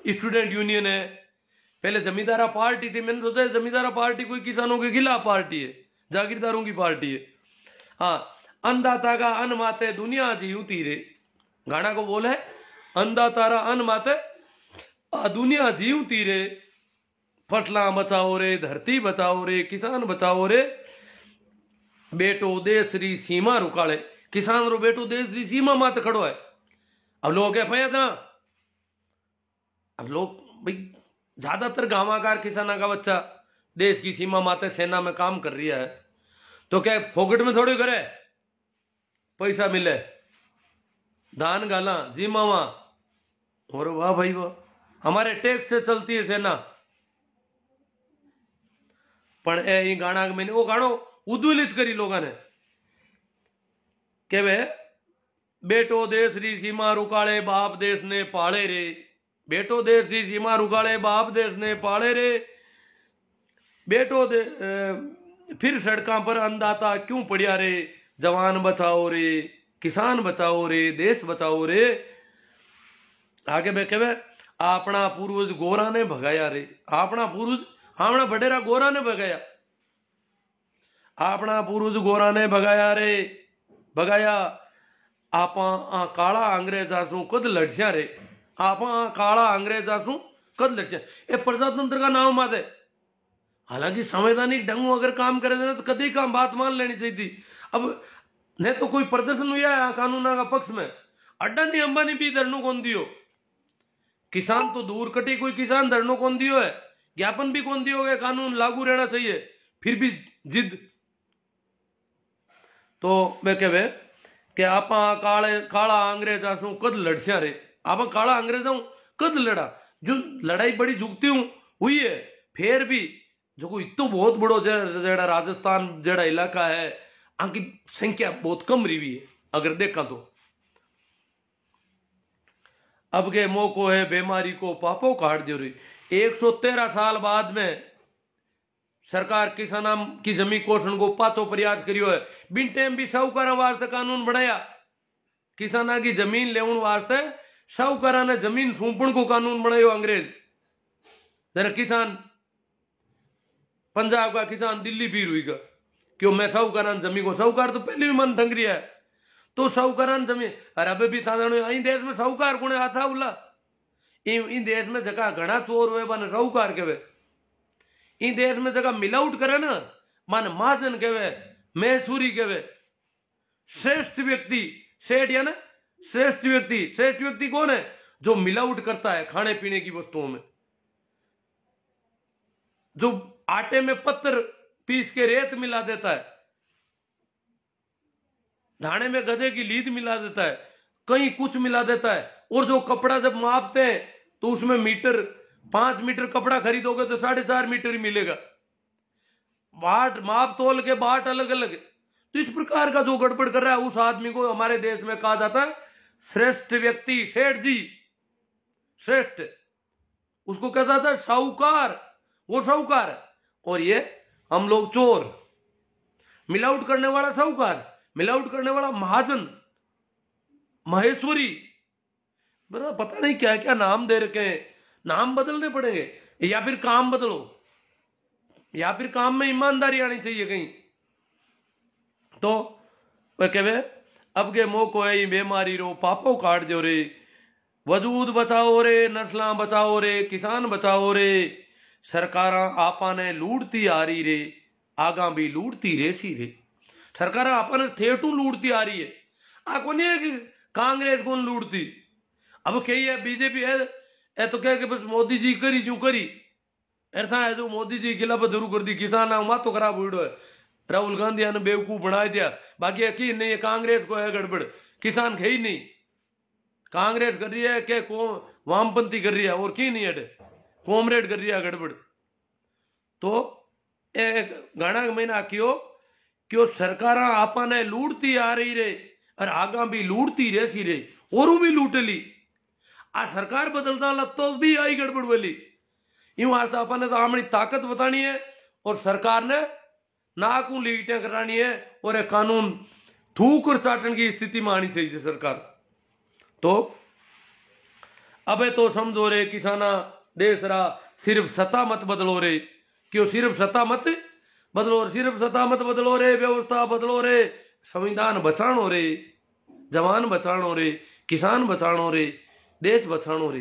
स्टूडेंट यूनियन है, पहले जमींदारा पार्टी थी, मैंने सोचा जमींदारा पार्टी कोई किसानों के खिलाफ पार्टी है, जागीरदारों की पार्टी है। हाँ, अन्नदाता का अन्न माते दुनिया जीवती रे, गाना को बोले अन्नदाता अन्न माते दुनिया जीवती रे, फसला बचाओ रे, धरती बचाओ रे, किसान बचाओ रे, बेटो देश री सीमा रुकाले, किसान रो बेटो देश री सीमा माते खड़ो है। अब लोग क्या पाया था, अब लोग भाई ज्यादातर गांवाकार किसाना का बच्चा देश की सीमा माते सेना में काम कर रही है, तो क्या फोकट में थोड़ी करे, पैसा मिले, धान गाला जी मावा, और वाह भाई वाह, हमारे टैक्स से चलती है सेना। पण ए गाना मैंने वो गानो उद्वेलित करी लोगों ने के वे बेटो देश री सीमा रुकाले बाप देश ने पाले रे, बेटो देश री सीमा रुकाले बाप देश ने पाले रे, बेटो दे फिर सड़कों पर अंधाता क्यों पड़िया रे, जवान बचाओ रे, किसान बचाओ रे, देश बचाओ रे। आगे मैं कहे अपना पूर्वज गोरा ने भगाया रे, अपना पूर्वज अपना बडेरा गोरा ने भगाया, अपना पूर्वज गोरा ने भगाया रे, भगाया आपा काला अंग्रेजा सु कद लड़सिया रे, आपा काला अंग्रेजा सु कद लड़सिया। ये प्रजातंत्र का नाम बात है, हालांकि संवैधानिक ढंग अगर काम करे ना तो कभी काम बात मान लेनी चाहिए थी। अब नहीं तो कोई प्रदर्शन हुआ है कानून का पक्ष में, अडानी अंबानी भी धरनो कौन दियो, किसान तो दूर कटी, कोई किसान धरनो कौन दियो है, ज्ञापन भी कौन दियो है, कानून लागू रहना चाहिए, फिर भी जिद। तो मैं कहे कि आप काला अंग्रेजा सु कद लड़सिया रे, आप काला अंग्रेजा कद लड़ा, जो लड़ाई बड़ी जुगती हुई है, फिर भी जो कोई इतो बहुत बड़ो जेड़ा राजस्थान जेड़ा इलाका है, आंकी संख्या बहुत कम रही है अगर देखा तो। अब के मौको है बीमारी को पापो काट दो रही। 113 साल बाद में सरकार किसाना की जमीन कोषण को पाचो प्रयास करियो है, बिन टाइम भी साहूकारा वास्ते कानून बनाया, किसाना की जमीन लेवन वास्ते साहूकारा ने जमीन सौंपण को कानून बनायो अंग्रेज। जरा किसान पंजाब का किसान दिल्ली पीर हुई का क्यों, मैं साहूकारा जमीन को, साहूकार तो पहले भी मन ठंग रहा है, तो साहूकारा जमीन, अरे अबे भी था इन देश में साहूकार कोने आता उला, इन देश में जगह घना चोर हुए बन साहूकार के, इन देश में जगह मिलाउट करे ना मन महाजन के, मैसूरी के, श्रेष्ठ व्यक्ति सेठ या ना श्रेष्ठ व्यक्ति, श्रेष्ठ व्यक्ति कौन है, जो मिलावट करता है खाने पीने की वस्तुओं में, जो आटे में पत्थर पीस के रेत मिला देता है, धाने में गधे की लीद मिला देता है, कहीं कुछ मिला देता है, और जो कपड़ा जब मापते हैं तो उसमें मीटर 5 मीटर कपड़ा खरीदोगे तो 4.5 मीटर ही मिलेगा, बाट माप तोल के बाट अलग अलग। तो इस प्रकार का जो गड़बड़ कर रहा है उस आदमी को हमारे देश में कहा जाता है श्रेष्ठ व्यक्ति, सेठ जी श्रेष्ठ, उसको कहा जाता है साहूकार, वो साहूकार, और ये हम लोग चोर, मिलावट करने वाला साहूकार, मिलावट करने वाला महाजन, महेश्वरी, पता नहीं क्या क्या नाम दे रखे हैं, नाम बदलने पड़ेंगे, या फिर काम बदलो, या फिर काम में ईमानदारी आनी चाहिए कहीं। तो वह कहे अब के मौको है बीमारी रो पापो काट दो रे, वजूद बचाओ रे, नस्लां बचाओ रे, किसान बचाओ रे, सरकारा आपा ने लूटती आ रही रे, आगा भी लूटती रेसी रे, सरकार आपा ने थेटू लूटती आ रही है, आ को नहीं है कि कांग्रेस कौन लूटती। अब कही है बीजेपी है तो क्या कि बस मोदी जी करी जो करी, ऐसा है जो मोदी जी खिलाफत जरूर कर दी, किसान माँ तो खराब हुई है, राहुल गांधी ने बेवकूफ बना दिया, बाकी यकीन नहीं है कांग्रेस को है गड़बड़, किसान है ही नहीं, कांग्रेस कर रही है क्या वामपंथी कर रही है, और की नहीं है कॉमरेड कर रही है गड़बड़। तो एक गाना मैंने आखियो क्यों सरकार आपा ने लूटती आ रही रे, और आगा भी लूटती रेसी रे, और भी लूट ली, आ सरकार बदलता लग तो भी आई गड़बड़ वाली, यूं आज तो आपा ने तो अपनी ताकत बतानी है, और सरकार ने नाकू लीटें करानी है, और एक कानून थूक और चाटन की स्थिति में आनी चाहिए सरकार। तो अबे तो समझो रे किसाना देश रा सिर्फ सत्ता मत बदलो रे, क्यों सिर्फ सत्ता मत बदलो, सिर्फ सत्ता मत बदलो रे, व्यवस्था बदलो रे, संविधान बचानो रे, जवान बचानो रे, किसान बचानो रे, देश बचानो रे।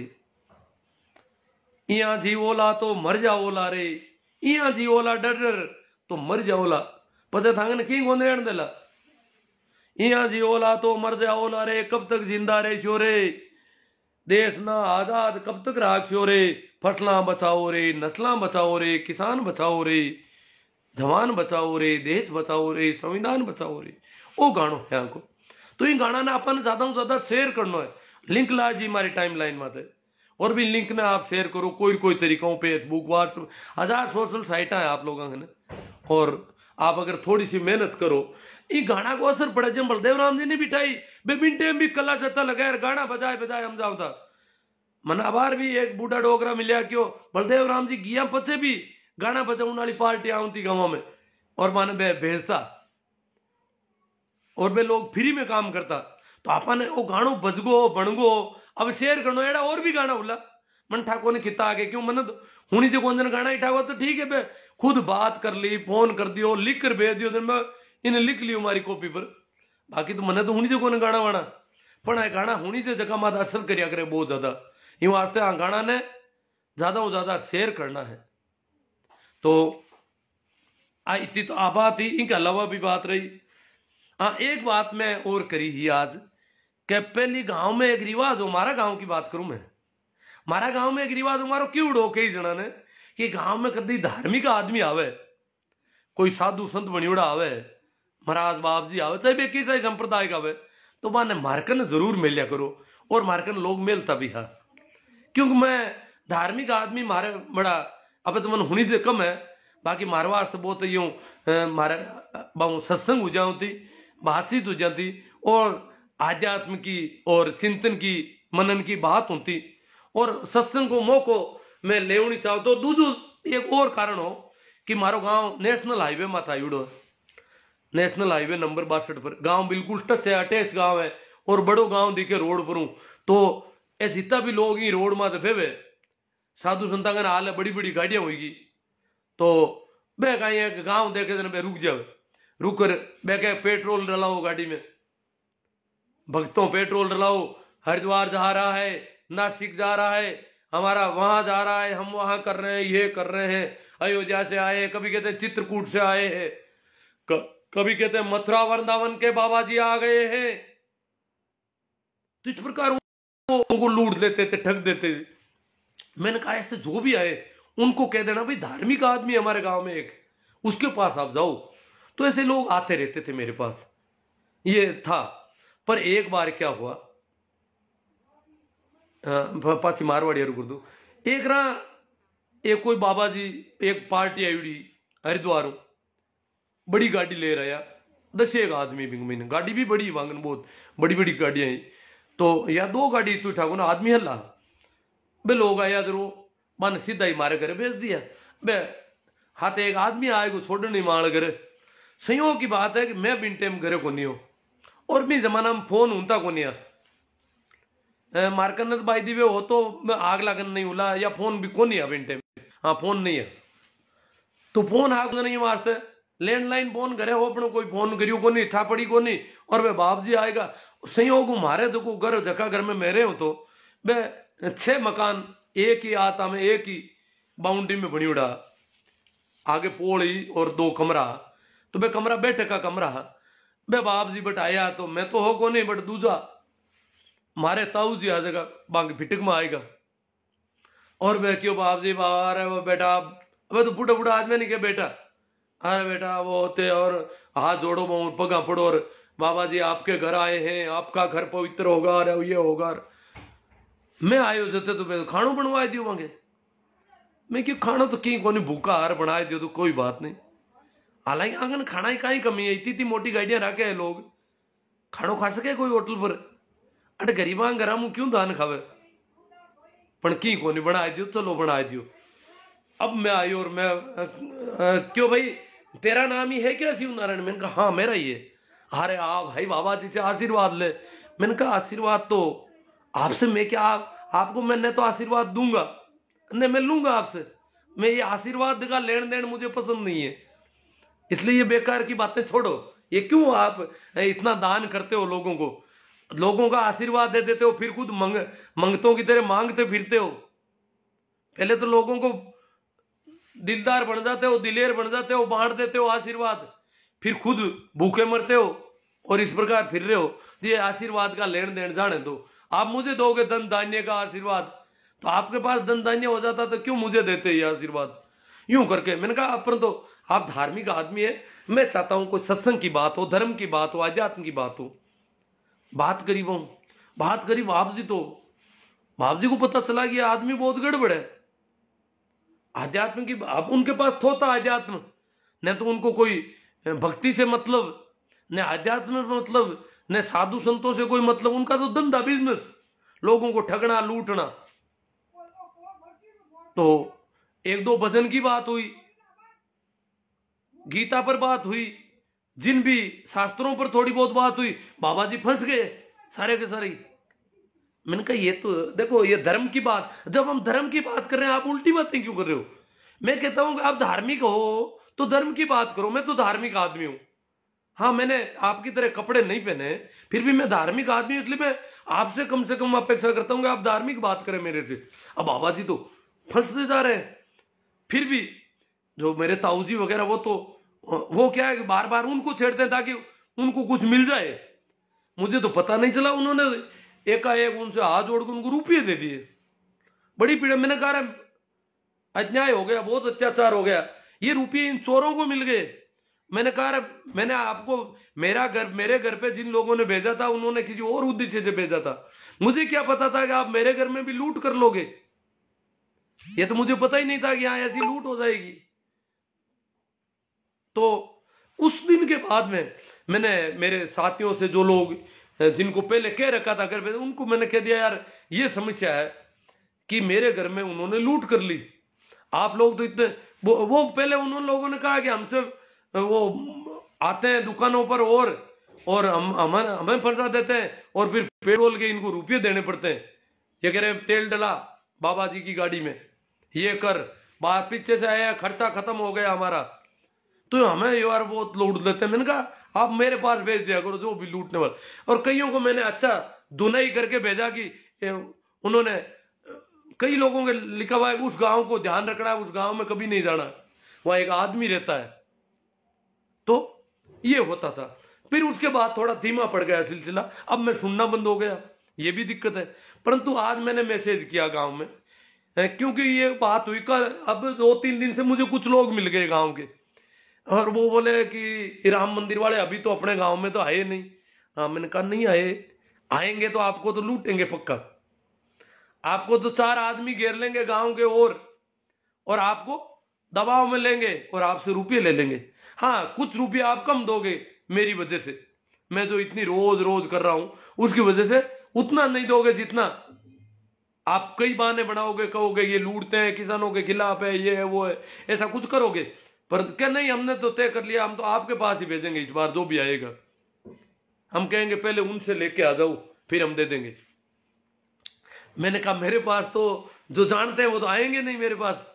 इया जीवोला तो मर जाओला रे, इया जीवोला डर डर तो मर जाओला, पता थांगन की गोंदरेण देला इया जी ओला तो मर जा ओला रे कब तक जिंदा रे शोरे देश ना आजाद कब तक राखियो रे फसलां बचाओ रे नस्लां बचाओ रे किसान बचाओ रे जवान बचाओ रे देश बचाओ रे संविधान बचाओ रे वो गाणो है को तो इन गाना ने अपन ज्यादा ज्यादा शेयर करना है लिंक ला जी हमारी टाइम लाइन में और भी लिंक ने आप शेयर करो कोई तरीकों पे फेसबुक व्हाट्सएप 1000 सोशल साइट है आप लोगों ने और आप अगर थोड़ी सी मेहनत करो ये गाना को असर पड़े जब बलदेव राम जी ने बिठाई बेबिन टाइम भी कला जता लगा गाना बजाए बजाए हम जाओ था मन आबार भी एक बूढ़ा डोगरा मिलिया क्यों बलदेव राम जी गिया पचे भी गाना बजाने वाली पार्टी आती गाँव में और माने बे भेजता और बे लोग फ्री में काम करता तो आपा ने वो गाणो बजगो बनगो अब शेयर करनो एड़ा और भी गाना बोला मन ठाको ने किता आगे क्यों मन हुनी जो कौन गाना ही ठाको तो ठीक है बे खुद बात कर ली फोन कर दियो लिख कर भेज दियो मैं इन्हें लिख लियो हमारी कॉपी पर बाकी तो मने तो हुनी जो कौन गाना वाना पण आ गाना हुनी जो जगह माता असर करिया करे बहुत ज्यादा इन वास्ते आ गाना ने ज्यादा ज्यादा शेयर करना है तो इतनी तो आबा थी इनके अलावा भी बात रही हाँ एक बात मैं और करी ही आज कि पहली गांव में एक रिवाज हो हमारा गांव की बात करूं मैं हमारा गांव में एक रिवाज हमारा क्यों उड़ो कई जना ने कि गांव में कभी धार्मिक आदमी आवे कोई साधु संत बनियोड़ा आवे महाराज बाप जी आवे चाहे बेकी चाहे संप्रदाय का आवे तो माने मारकन जरूर मिल लिया करो और मारकन लोग मिलता भी है क्योंकि मैं धार्मिक आदमी मारे बड़ा अब तो मन हुनी से कम है बाकी मारे वास्ते बहुत यूं मारे बहु सत्संग हो जाती बातचीत हो जाती और आध्यात्म की और चिंतन की मनन की बात होती और सत्संग को मौको मैं लेवनी चाहूँ तो दूजो एक और कारण हो कि मारो गांव नेशनल हाईवे में था युड़ो नेशनल हाईवे नंबर 62 पर गांव बिल्कुल टच है अटैच गांव है और बड़ो गांव दिखे रोड पर हूँ तो जितना भी लोग ही रोड में फेवे साधु संतान हाल है बड़ी बड़ी गाड़ियां होगी तो बे कहीं गांव देखे बे रुक जावे रुक कर बे कह पेट्रोल डलाओ गाड़ी में भक्तों पेट्रोल डलाओ हरिद्वार जा रहा है नासिक जा रहा है हमारा वहां जा रहा है हम वहां कर रहे हैं ये कर रहे हैं अयोध्या से आए कभी कहते हैं चित्रकूट से आए हैं कभी कहते हैं मथुरा वृंदावन के बाबा जी आ गए हैं तो इस प्रकार उनको लूट लेते थे ठग देते थे मैंने कहा ऐसे जो भी आए उनको कह देना भाई धार्मिक आदमी हमारे गांव में एक उसके पास आप जाओ तो ऐसे लोग आते रहते थे मेरे पास ये था पर एक बार क्या हुआ पाची मारवाड़ी गुरदू एक रा एक कोई बाबा जी एक पार्टी आई हरिद्वार बड़ी गाड़ी ले रहा 10 एक आदमी भी महीने गाड़ी भी बड़ी वांगन बहुत बड़ी बड़ी गाड़ियां आई तो या 2 गाड़ी तू ठाकुर ना आदमी हल्ला बे लोग आया जरूर मन सीधा ही मारे घर भेज दिया बे हाथ एक आदमी आएगा छोड़ नहीं मार घर संयोग की बात है कि मैं बिन टाइम घरे को नहीं हो और भी जमाना में फोन होता को नहीं मारकन बाई दी हो तो आग लागन नहीं उला या फोन भी को नहीं है बिन टाइम हाँ फोन नहीं है तो फोन आग नहीं वास्ते लैंडलाइन फोन करे हो अपने कोई फोन करियो को नहीं ठा पड़ी को नहीं और वे बाप जी आएगा संयोग मारे तो को घर जगह घर में मेरे हो तो बे 6 मकान एक ही आता में एक ही बाउंड्री में बनी उड़ा आगे पोड़ी और 2 कमरा तो बे कमरा बैठे का कमरा बे बाप जी बट आया तो मैं तो हो को नहीं बट दूजा मारे ताऊ जी आ जाएगा बांग फिटक में आएगा और वे क्यों बाप जी बाहर है वो बेटा अब तो बूढ़ा बूढ़ा आदमी नहीं क्या बेटा अरे बेटा वो होते और हाथ जोड़ो पगा पड़ो और बाबा जी आपके घर आए हैं आपका घर पवित्र होगा अरे ये होगा मैं आयो जते तो खानो बनवा दियो मांगे मैं क्यों खाना तो कहीं कोनी भूखा हार बना दियो तो कोई बात नहीं हालांकि आंगन खाना ही कहीं कमी है इतनी मोटी गाड़ियां रखे है लोग खानो खा सके कोई होटल पर अरे गरीबा घर मुंह क्यों दान खावे पर की कोनी बना दियो चलो बना दियो अब मैं आयो और मैं क्यों भाई तेरा नाम ही है क्या शिव नारायण मैंने कहा हाँ मेरा ही है अरे आप भाई बाबा जी से आशीर्वाद ले मैंने कहा आशीर्वाद तो आपसे मैं क्या आपको मैंने तो आशीर्वाद दूंगा नहीं मैं लूंगा आपसे मैं ये आशीर्वाद का लेन देन मुझे पसंद नहीं है इसलिए ये बेकार की बातें छोड़ो ये क्यों आप इतना दान करते हो लोगों का आशीर्वाद दे देते हो फिर खुद मंगतों की तरह मांगते फिरते हो पहले तो लोगों को दिलदार बन जाते हो दिलेर बन जाते हो बांट देते हो आशीर्वाद फिर खुद भूखे मरते हो और इस प्रकार फिर रहे हो। तो ये आशीर्वाद का लेन देन जाने दो। आप मुझे दोगे धन धान्य का आशीर्वाद, तो आपके पास धन धान्य हो जाता तो क्यों मुझे देते ये आशीर्वाद? यूं करके मैंने कहा अपन तो आप धार्मिक आदमी है, मैं चाहता हूं कोई सत्संग की बात हो, धर्म की बात हो, अध्यात्म की बात हो। बात करी वो, बात करी बाप जी, तो बाप जी को पता चला कि आदमी बहुत गड़बड़ है। आध्यात्म की अब उनके पास थोता आध्यात्म, न तो उनको कोई भक्ति से मतलब, न आध्यात्म में मतलब, न साधु संतों से कोई मतलब। उनका तो धंधा बिजनेस, लोगों को ठगना लूटना। तो एक दो भजन की बात हुई, गीता पर बात हुई, जिन भी शास्त्रों पर थोड़ी बहुत बात हुई, बाबा जी फंस गए सारे के सारे। मैंने कहा ये तो देखो, ये धर्म की बात, जब हम धर्म की बात कर रहे हैं आप उल्टी बातें क्यों कर रहे हो? मैं कहता हूं कि आप धार्मिक हो तो धर्म की बात करो। मैं तो धार्मिक आदमी हूं, हाँ मैंने आपकी तरह कपड़े नहीं पहने, फिर भी मैं धार्मिक आदमी हूं, इसलिए मैं आपसे कम से कम अपेक्षा करता हूं कि आप धार्मिक बात करें मेरे से। अब बाबा जी तो फंसते जा रहे हैं। फिर भी जो मेरे ताऊ जी वगैरह, वो क्या है कि बार बार उनको छेड़ते हैं ताकि उनको कुछ मिल जाए। मुझे तो पता नहीं चला, उन्होंने एकाएक उनसे हाथ जोड़कर उनको रुपये दे दिए। बड़ी पीड़ा। मैंने कहा अन्याय हो गया, बहुत अत्याचार हो गया, ये रुपये इन चोरों को मिल गए। मैंने कहा मैंने आपको, मेरे घर पे जिन लोगों ने भेजा था उन्होंने किसी और उद्देश्य से भेजा था। मुझे क्या पता था कि आप मेरे घर में भी लूट कर लोगे? ये तो मुझे पता ही नहीं था कि यहां ऐसी लूट हो जाएगी। तो उस दिन के बाद में मैंने मेरे साथियों से, जो लोग जिनको पहले कह रखा था घर पे, उनको मैंने कह दिया यार ये समस्या है कि मेरे घर में उन्होंने लूट कर ली। आप लोग तो इतने, वो पहले उन्होंने लोगों ने कहा कि हमसे वो आते हैं दुकानों पर और हमें फंसा देते हैं और फिर पेट्रोल के इनको रुपये देने पड़ते हैं। ये कह रहे हैं तेल डला बाबा जी की गाड़ी में, ये कर, बाहर पीछे से आया, खर्चा खत्म हो गया हमारा, तो हमें यार बहुत लूट लेते हैं। मैंने कहा आप मेरे पास भेज दिया करो जो भी लूटने वाले। और कईयों को मैंने अच्छा धुनाई करके भेजा कि उन्होंने, कई लोगों के लिखा हुआ है उस गांव को ध्यान रखना है, उस गांव में कभी नहीं जाना, वहां एक आदमी रहता है। तो ये होता था। फिर उसके बाद थोड़ा धीमा पड़ गया सिलसिला, अब मैं सुनना बंद हो गया, ये भी दिक्कत है। परंतु आज मैंने मैसेज किया गांव में, क्योंकि ये बात हुई कल, अब 2-3 दिन से मुझे कुछ लोग मिल गए गांव के, और वो बोले कि राम मंदिर वाले अभी तो अपने गांव में तो आए नहीं। हाँ मैंने कहा नहीं आएंगे तो आपको तो लूटेंगे पक्का, आपको तो 4 आदमी घेर लेंगे गांव के और आपको दबाव में लेंगे और आपसे रुपये ले लेंगे। हाँ कुछ रुपये आप कम दोगे मेरी वजह से, मैं जो इतनी रोज रोज कर रहा हूं उसकी वजह से उतना नहीं दोगे जितना आप कई बहाने बनाओगे, कहोगे ये लूटते हैं, किसानों के खिलाफ है, ये है वो है, ऐसा कुछ करोगे। पर क्या नहीं, हमने तो तय कर लिया, हम तो आपके पास ही भेजेंगे इस बार जो भी आएगा। हम कहेंगे पहले उनसे लेके आ जाओ फिर हम दे देंगे। मैंने कहा मेरे पास तो जो जानते हैं वो तो आएंगे नहीं मेरे पास।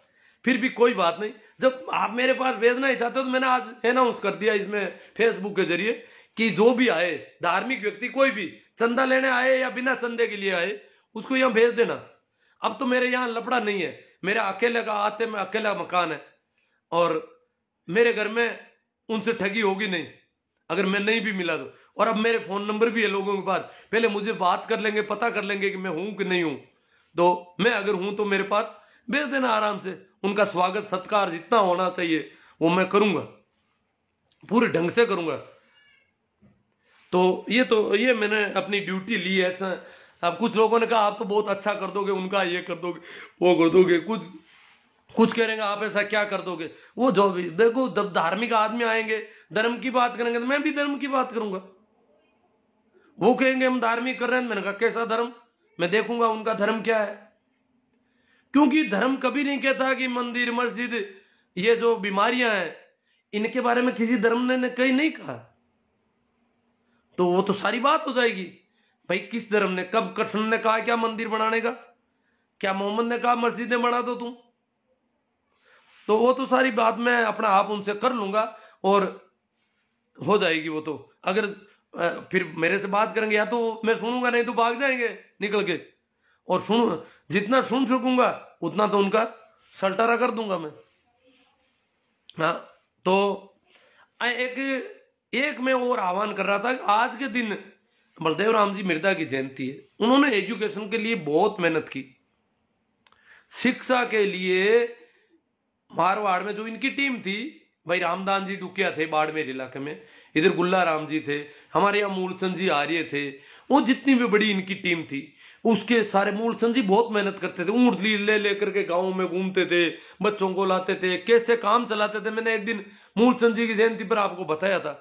फिर भी कोई बात नहीं, जब आप मेरे पास भेजना ही चाहते हो तो मैंने आज अनाउंस कर दिया इसमें फेसबुक के जरिए कि जो भी आए धार्मिक व्यक्ति, कोई भी चंदा लेने आए या बिना चंदे के लिए आए, उसको यहाँ भेज देना। अब तो मेरे यहाँ लफड़ा नहीं है, मेरा अकेले का आते में अकेला मकान है और मेरे घर में उनसे ठगी होगी नहीं अगर मैं नहीं भी मिला तो। और अब मेरे फोन नंबर भी है लोगों के पास, पहले मुझे बात कर लेंगे, पता कर लेंगे कि मैं हूं कि नहीं हूं, तो मैं अगर हूं तो मेरे पास भेज देना आराम से। उनका स्वागत सत्कार जितना होना चाहिए वो मैं करूंगा, पूरे ढंग से करूंगा। तो ये मैंने अपनी ड्यूटी ली है। अब कुछ लोगों ने कहा आप तो बहुत अच्छा कर दोगे, उनका ये कर दोगे वो कर दोगे, कुछ करेंगे आप ऐसा क्या कर दोगे। वो जो भी देखो, जब धार्मिक आदमी आएंगे धर्म की बात करेंगे तो मैं भी धर्म की बात करूंगा। वो कहेंगे हम धार्मिक कर रहे हैं, मैंने कहा कैसा धर्म, मैं देखूंगा उनका धर्म क्या है। क्योंकि धर्म कभी नहीं कहता कि मंदिर मस्जिद ये जो बीमारियां हैं इनके बारे में किसी धर्म ने कहीं नहीं कहा। तो वो तो सारी बात हो जाएगी भाई, किस धर्म ने, कब कृष्ण ने कहा क्या मंदिर बनाने का, क्या मोहम्मद ने कहा मस्जिदें बना दो तुम। तो वो तो सारी बात मैं अपना आप उनसे कर लूंगा और हो जाएगी वो। तो अगर फिर मेरे से बात करेंगे या तो मैं सुनूंगा, नहीं तो भाग जाएंगे निकल के, और जितना सुन सकूंगा उतना तो उनका सल्टारा कर दूंगा मैं। हाँ तो एक एक मैं और आह्वान कर रहा था कि आज के दिन बलदेव राम जी मिर्दा की जयंती है। उन्होंने एजुकेशन के लिए बहुत मेहनत की, शिक्षा के लिए। मारवाड़ में जो इनकी टीम थी, भाई रामदान जी डुकिया थे बाड़मेर इलाके में, इधर गुल्ला राम जी थे, हमारे यहाँ मूलचंद जी आर्य थे, वो जितनी भी बड़ी इनकी टीम थी उसके सारे मूलचंद जी बहुत मेहनत करते थे। ऊँट ले लेकर के गाँव में घूमते थे, बच्चों को लाते थे, कैसे काम चलाते थे। मैंने एक दिन मूलचंद जी की जयंती पर आपको बताया था,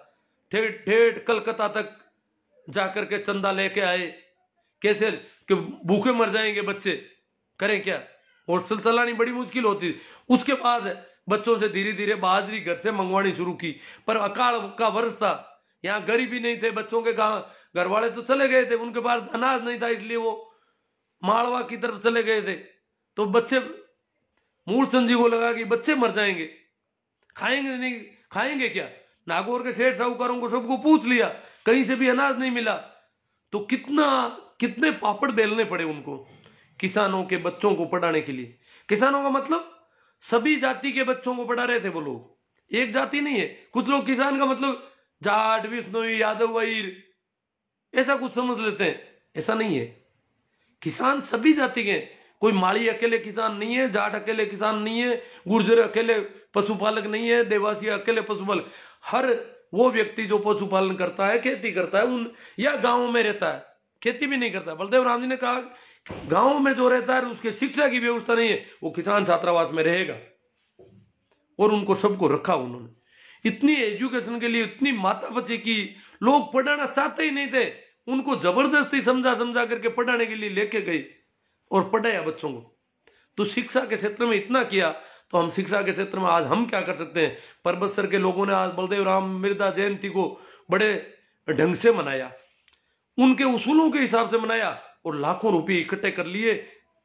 ठेठ ठेठ कलकत्ता तक जाकर के चंदा लेके आए, कैसे कि भूखे मर जाएंगे बच्चे, करें क्या, हॉस्टल चलानी बड़ी मुश्किल होती। उसके बाद बच्चों से धीरे धीरे बाजरी घर से मंगवानी शुरू की, पर अकाल का वर्ष था, यहाँ गरीबी नहीं थे, बच्चों के घर वाले तो चले गए थे, उनके पास अनाज नहीं था, इसलिए वो मालवा की तरफ चले गए थे। तो बच्चे, मूलचंद जी को लगा कि बच्चे मर जाएंगे, खाएंगे नहीं, खाएंगे क्या। नागौर के सेठ साहूकारों को सबको पूछ लिया, कहीं से भी अनाज नहीं मिला। तो कितने पापड़ बेलने पड़े उनको किसानों के बच्चों को पढ़ाने के लिए। किसानों का मतलब सभी जाति के बच्चों को पढ़ा रहे थे वो लोग, एक जाति नहीं है। कुछ लोग किसान का मतलब जाट, बिश्नोई, यादव, वहीर ऐसा कुछ समझ लेते हैं, ऐसा नहीं है। किसान सभी जाति के, कोई माली अकेले किसान नहीं है, जाट अकेले किसान नहीं है, गुर्जर अकेले पशुपालक नहीं है, देवासी अकेले पशुपालक। हर वो व्यक्ति जो पशुपालन करता है, खेती करता है, उन या गांव में रहता है, खेती भी नहीं करता। बलदेव राम जी ने कहा गांव में जो रहता है उसके शिक्षा की व्यवस्था नहीं है, वो किसान छात्रावास में रहेगा, और उनको सबको रखा उन्होंने। इतनी एजुकेशन के लिए इतनी मातापची की, लोग पढ़ाना चाहते ही नहीं थे, उनको जबरदस्ती समझा करके पढ़ाने के लिए लेके गए और पढ़ाया बच्चों को। तो शिक्षा के क्षेत्र में इतना किया, तो हम शिक्षा के क्षेत्र में आज हम क्या कर सकते हैं। परबतसर के लोगों ने आज बलदेव राम मिर्दा जयंती को बड़े ढंग से मनाया, उनके उसूलों के हिसाब से मनाया, और लाखों रुपए इकट्ठे कर लिए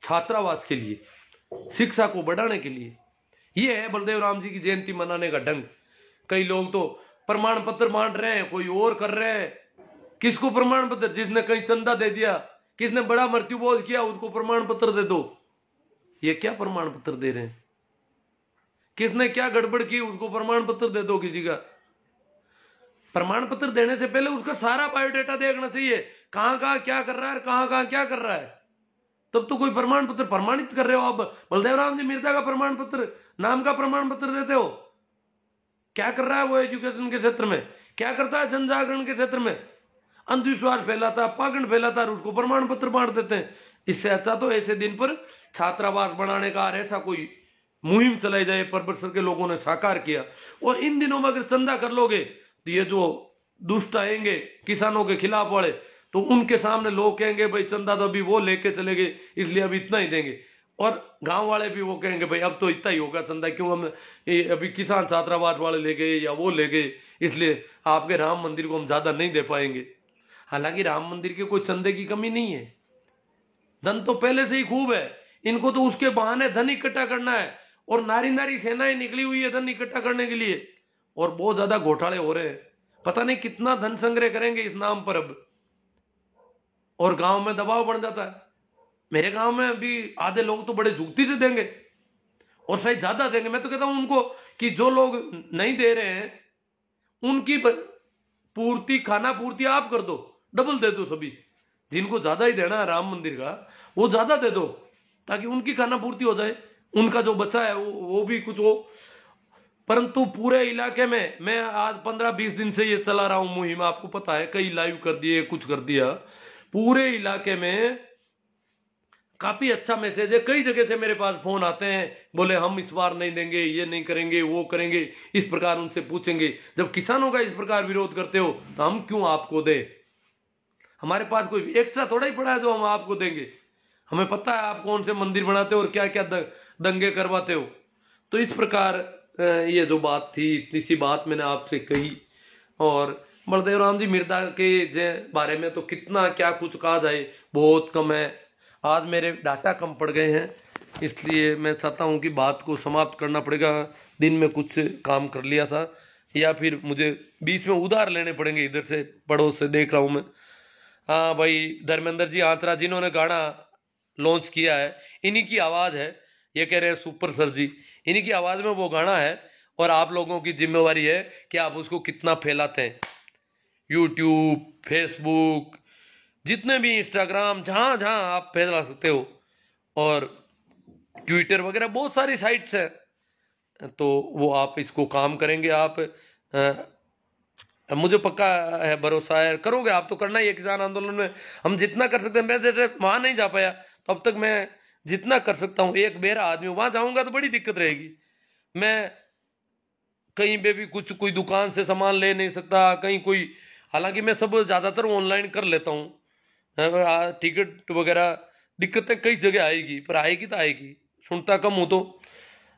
छात्रावास के लिए, शिक्षा को बढ़ाने के लिए। यह है बलदेव राम जी की जयंती मनाने का ढंग। कई लोग तो प्रमाण पत्र बांट रहे हैं, कोई और कर रहे हैं। किसको प्रमाण पत्र? जिसने कहीं चंदा दे दिया, किसने बड़ा मृत्युबोध किया, उसको प्रमाण पत्र दे दो। ये क्या प्रमाण पत्र दे रहे हैं? किसने क्या गड़बड़ की, उसको प्रमाण पत्र दे दो किसी का। प्रमाण पत्र देने से पहले उसका सारा बायोडेटा देखना चाहिए, कहां कहां क्या कर रहा है, कहां कहां क्या कर रहा है, तब तो कोई प्रमाण पत्र प्रमाणित कर रहे हो। आप बलदेव राम जी मिर्दा का प्रमाण पत्र, नाम का प्रमाण पत्र देते हो, क्या कर रहा है वो एजुकेशन के क्षेत्र में, क्या करता है जन जागरण के क्षेत्र में? अंधविश्वास फैलाता, पाखंड फैलाता और उसको प्रमाण पत्र बांट देते हैं। इससे अच्छा तो ऐसे दिन पर छात्रावास बनाने का ऐसा कोई मुहिम चलाई जाए। परबतसर के लोगों ने साकार किया, और इन दिनों में अगर चंदा कर लोगे तो ये जो दुष्ट आएंगे किसानों के खिलाफ वाले, तो उनके सामने लोग कहेंगे भाई चंदा तो अभी वो लेके चले गए, इसलिए अभी इतना ही देंगे। और गांव वाले भी वो कहेंगे भाई अब तो इतना ही होगा चंदा, क्यों हम अभी किसान छात्रावास वाले ले गए या वो ले गए, इसलिए आपके राम मंदिर को हम ज्यादा नहीं दे पाएंगे। हालांकि राम मंदिर के कोई चंदे की कमी नहीं है, धन तो पहले से ही खूब है, इनको तो उसके बहाने धन इकट्ठा करना है, और नारी नारी सेनाएं निकली हुई है धन इकट्ठा करने के लिए, और बहुत ज्यादा घोटाले हो रहे हैं। पता नहीं कितना धन संग्रह करेंगे इस नाम पर अब, और गांव में दबाव बढ़ जाता है। मेरे गांव में अभी आधे लोग तो बड़े जुगती से देंगे, और शायद ज्यादा देंगे। मैं तो कहता हूं उनको कि जो लोग नहीं दे रहे हैं उनकी पूर्ति, खाना पूर्ति आप कर दो, डबल दे दो। सभी जिनको ज्यादा ही देना है राम मंदिर का, वो ज्यादा दे दो, ताकि उनकी खाना पूर्ति हो जाए, उनका जो बचा है वो भी कुछ हो। परंतु पूरे इलाके में मैं आज 15-20 दिन से ये चला रहा हूं मुहिम, आपको पता है, कई लाइव कर दिए, कुछ कर दिया। पूरे इलाके में काफी अच्छा मैसेज है। कई जगह से मेरे पास फोन आते हैं, बोले हम इस बार नहीं देंगे, ये नहीं करेंगे, वो करेंगे, इस प्रकार उनसे पूछेंगे। जब किसानों का इस प्रकार विरोध करते हो तो हम क्यों आपको दे? हमारे पास कोई एक्स्ट्रा थोड़ा ही पड़ा है जो हम आपको देंगे। हमें पता है आप कौन से मंदिर बनाते हो और क्या क्या दंगे करवाते हो। तो इस प्रकार ये जो बात थी, इतनी सी बात मैंने आपसे कही। और बलदेव राम जी मिर्दा के बारे में तो कितना क्या कुछ कहा जाए, बहुत कम है। आज मेरे डाटा कम पड़ गए हैं, इसलिए मैं चाहता हूं कि बात को समाप्त करना पड़ेगा। दिन में कुछ काम कर लिया था, या फिर मुझे बीच में उधार लेने पड़ेंगे, इधर से पड़ोस से देख रहा हूं मैं। हाँ भाई, धर्मेंद्र जी आंतरा जिन्होंने गाना लॉन्च किया है, इन्हीं की आवाज़ है। ये कह रहे हैं सुपर सर जी, इन्हीं की आवाज़ में वो गाना है, और आप लोगों की जिम्मेवारी है कि आप उसको कितना फैलाते हैं। यूट्यूब, फेसबुक, जितने भी इंस्टाग्राम, जहां जहां आप फैला सकते हो, और ट्विटर वगैरह बहुत सारी साइट्स है। तो वो आप इसको काम करेंगे आप, मुझे पक्का है, भरोसा है, करोगे आप तो करना ही है। किसान आंदोलन में हम जितना कर सकते हैं, मैं जैसे वहां नहीं जा पाया तो अब तक मैं जितना कर सकता हूँ, एक बेरा आदमी वहां जाऊंगा तो बड़ी दिक्कत रहेगी। मैं कहीं पे भी कुछ कोई दुकान से सामान ले नहीं सकता, कहीं कोई, हालांकि मैं सब ज्यादातर ऑनलाइन कर लेता हूँ, टिकट वगैरह, दिक्कतें कई जगह आएगी, पर आएगी तो आएगी, सुनता कम हूं तो।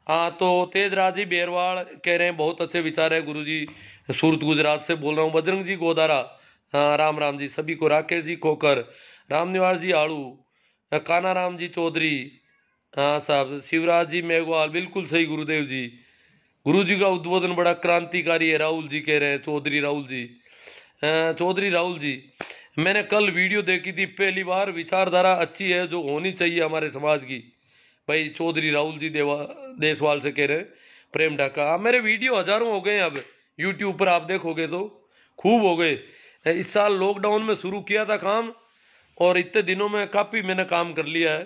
हाँ, तो तेजराज जी बेरवाल कह रहे हैं बहुत अच्छे विचार है गुरुजी, सूरत गुजरात से बोल रहा हूँ। बजरंग जी गोदारा, हाँ राम राम जी सभी को। राकेश जी खोकर, राम निवास जी आड़ू, काना राम जी चौधरी, हाँ साहब, शिवराज जी मेघवाल, बिल्कुल सही गुरुदेव जी। गुरु जी का उद्बोधन बड़ा क्रांतिकारी है, राहुल जी कह रहे हैं, चौधरी राहुल जी, चौधरी राहुल जी। मैंने कल वीडियो देखी थी, पहली बार विचारधारा अच्छी है जो होनी चाहिए हमारे समाज की। भाई चौधरी राहुल जी देसवाल से कह रहे हैं, प्रेम ढाका। मेरे वीडियो हजारों हो गए अब यूट्यूब पर, आप देखोगे तो खूब हो गए। इस साल लॉकडाउन में शुरू किया था काम, और इतने दिनों में काफी मैंने काम कर लिया है।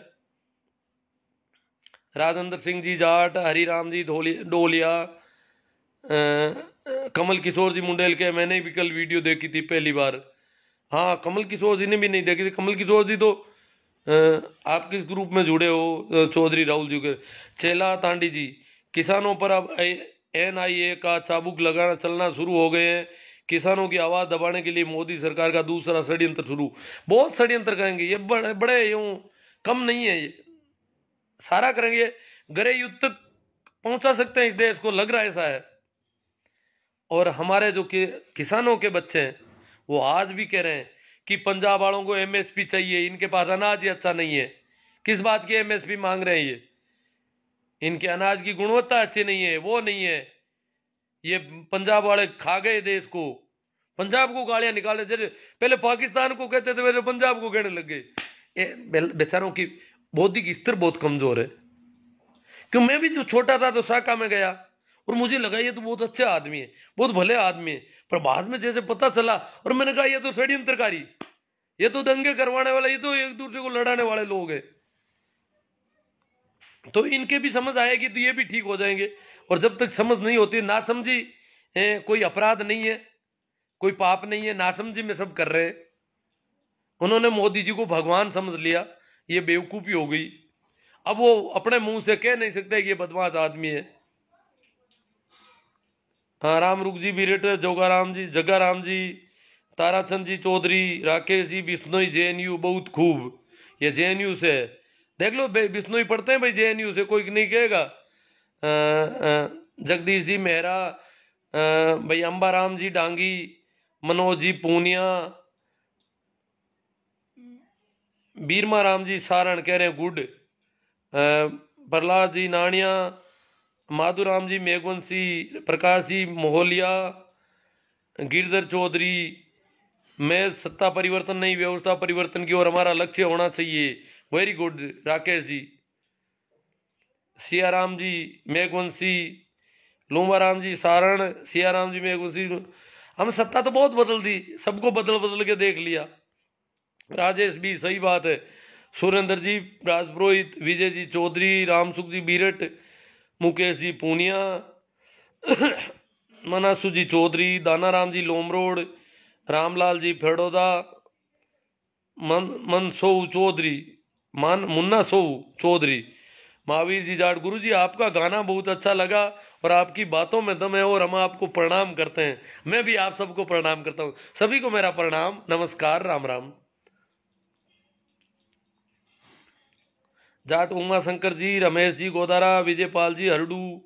राजेंद्र सिंह जी जाट, हरिराम जी डोलिया, कमल किशोर जी मुंडेल के, मैंने भी कल वीडियो देखी थी पहली बार। हाँ, कमल किशोर जी ने भी नहीं देखी थी। कमल किशोर जी तो आप किस ग्रुप में जुड़े हो? चौधरी राहुल जी के। चेला तांडी जी, किसानों पर अब NIA का चाबुक लगाना चलना शुरू हो गए हैं। किसानों की आवाज दबाने के लिए मोदी सरकार का दूसरा षड्यंत्र शुरू। बहुत षड्यंत्र करेंगे ये, बड़े बड़े यूं कम नहीं है, ये सारा करेंगे। गृह युद्ध तक पहुंचा सकते हैं इस देश को, लग रहा है ऐसा है। और हमारे जो किसानों के बच्चे हैं वो आज भी कह रहे हैं कि पंजाब वालों को MSP चाहिए, इनके पास अनाज ही अच्छा नहीं है। किस बात की MSP मांग रहे हैं ये? इनके अनाज की गुणवत्ता अच्छी नहीं है, वो नहीं है। ये पंजाब वाले खा गए देश को, पंजाब को गालियां निकाले, जैसे पहले पाकिस्तान को कहते थे वैसे पंजाब को कहने लग गए। बेचारों की बौद्धिक स्तर बहुत कमजोर है। क्यों, मैं भी जो छोटा था तो शाखा में गया और मुझे लगा ये तो बहुत अच्छा आदमी है, बहुत भले आदमी है, पर बाद में जैसे पता चला और मैंने कहा ये तो षड्यंत्रकारी, ये तो दंगे करवाने वाले, ये तो एक दूसरे को लड़ाने वाले लोग हैं। तो इनके भी समझ आएगी तो ये भी ठीक हो जाएंगे। और जब तक समझ नहीं होती, ना समझी कोई अपराध नहीं है, कोई पाप नहीं है, ना समझी में सब कर रहे हैं। उन्होंने मोदी जी को भगवान समझ लिया, ये बेवकूफी हो गई। अब वो अपने मुंह से कह नहीं सकते कि ये बदमाश आदमी है। हाँ, राम रुख जी बिरेट, जोगाराम जी, जगाराम जी, ताराचंद जी चौधरी, राकेश जी बिश्नोई JNU, बहुत खूब, ये JNU से है, देख लो बिश्नोई पढ़ते हैं भाई, JNU से, कोई नहीं कहेगा। जगदीश जी मेहरा, भाई अंबाराम जी डांगी, मनोज जी पूनिया, बीरमा राम जी सारण कह रहे हैं गुड, प्रहलाद जी नानिया, माधुराम जी मेघवंशी, प्रकाश जी मोहलिया, गिरधर चौधरी, मैं सत्ता परिवर्तन नहीं व्यवस्था परिवर्तन की ओर हमारा लक्ष्य होना चाहिए, वेरी गुड राकेश जी। सियाराम जी मेघवंशी, लूमाराम जी सारण, सियाराम जी मेघवंशी, हम सत्ता तो बहुत बदल दी, सबको बदल बदल के देख लिया। राजेश भी सही बात है। सुरेंद्र जी राजपुरोहित, विजय जी चौधरी, रामसुख जी बीरट, मुकेश जी पूनिया, मनासु जी चौधरी, दानाराम जी लोमरोड, रामलाल जी फेड़ोदा, मनसो चौधरी, मुन्ना सो चौधरी, महावीर जी जाट। गुरु जी आपका गाना बहुत अच्छा लगा और आपकी बातों में दम है, और हम आपको प्रणाम करते हैं। मैं भी आप सबको प्रणाम करता हूं, सभी को मेरा प्रणाम, नमस्कार, राम राम। जाट उमा शंकर जी, रमेश जी गोदारा, विजयपाल जी हरडू,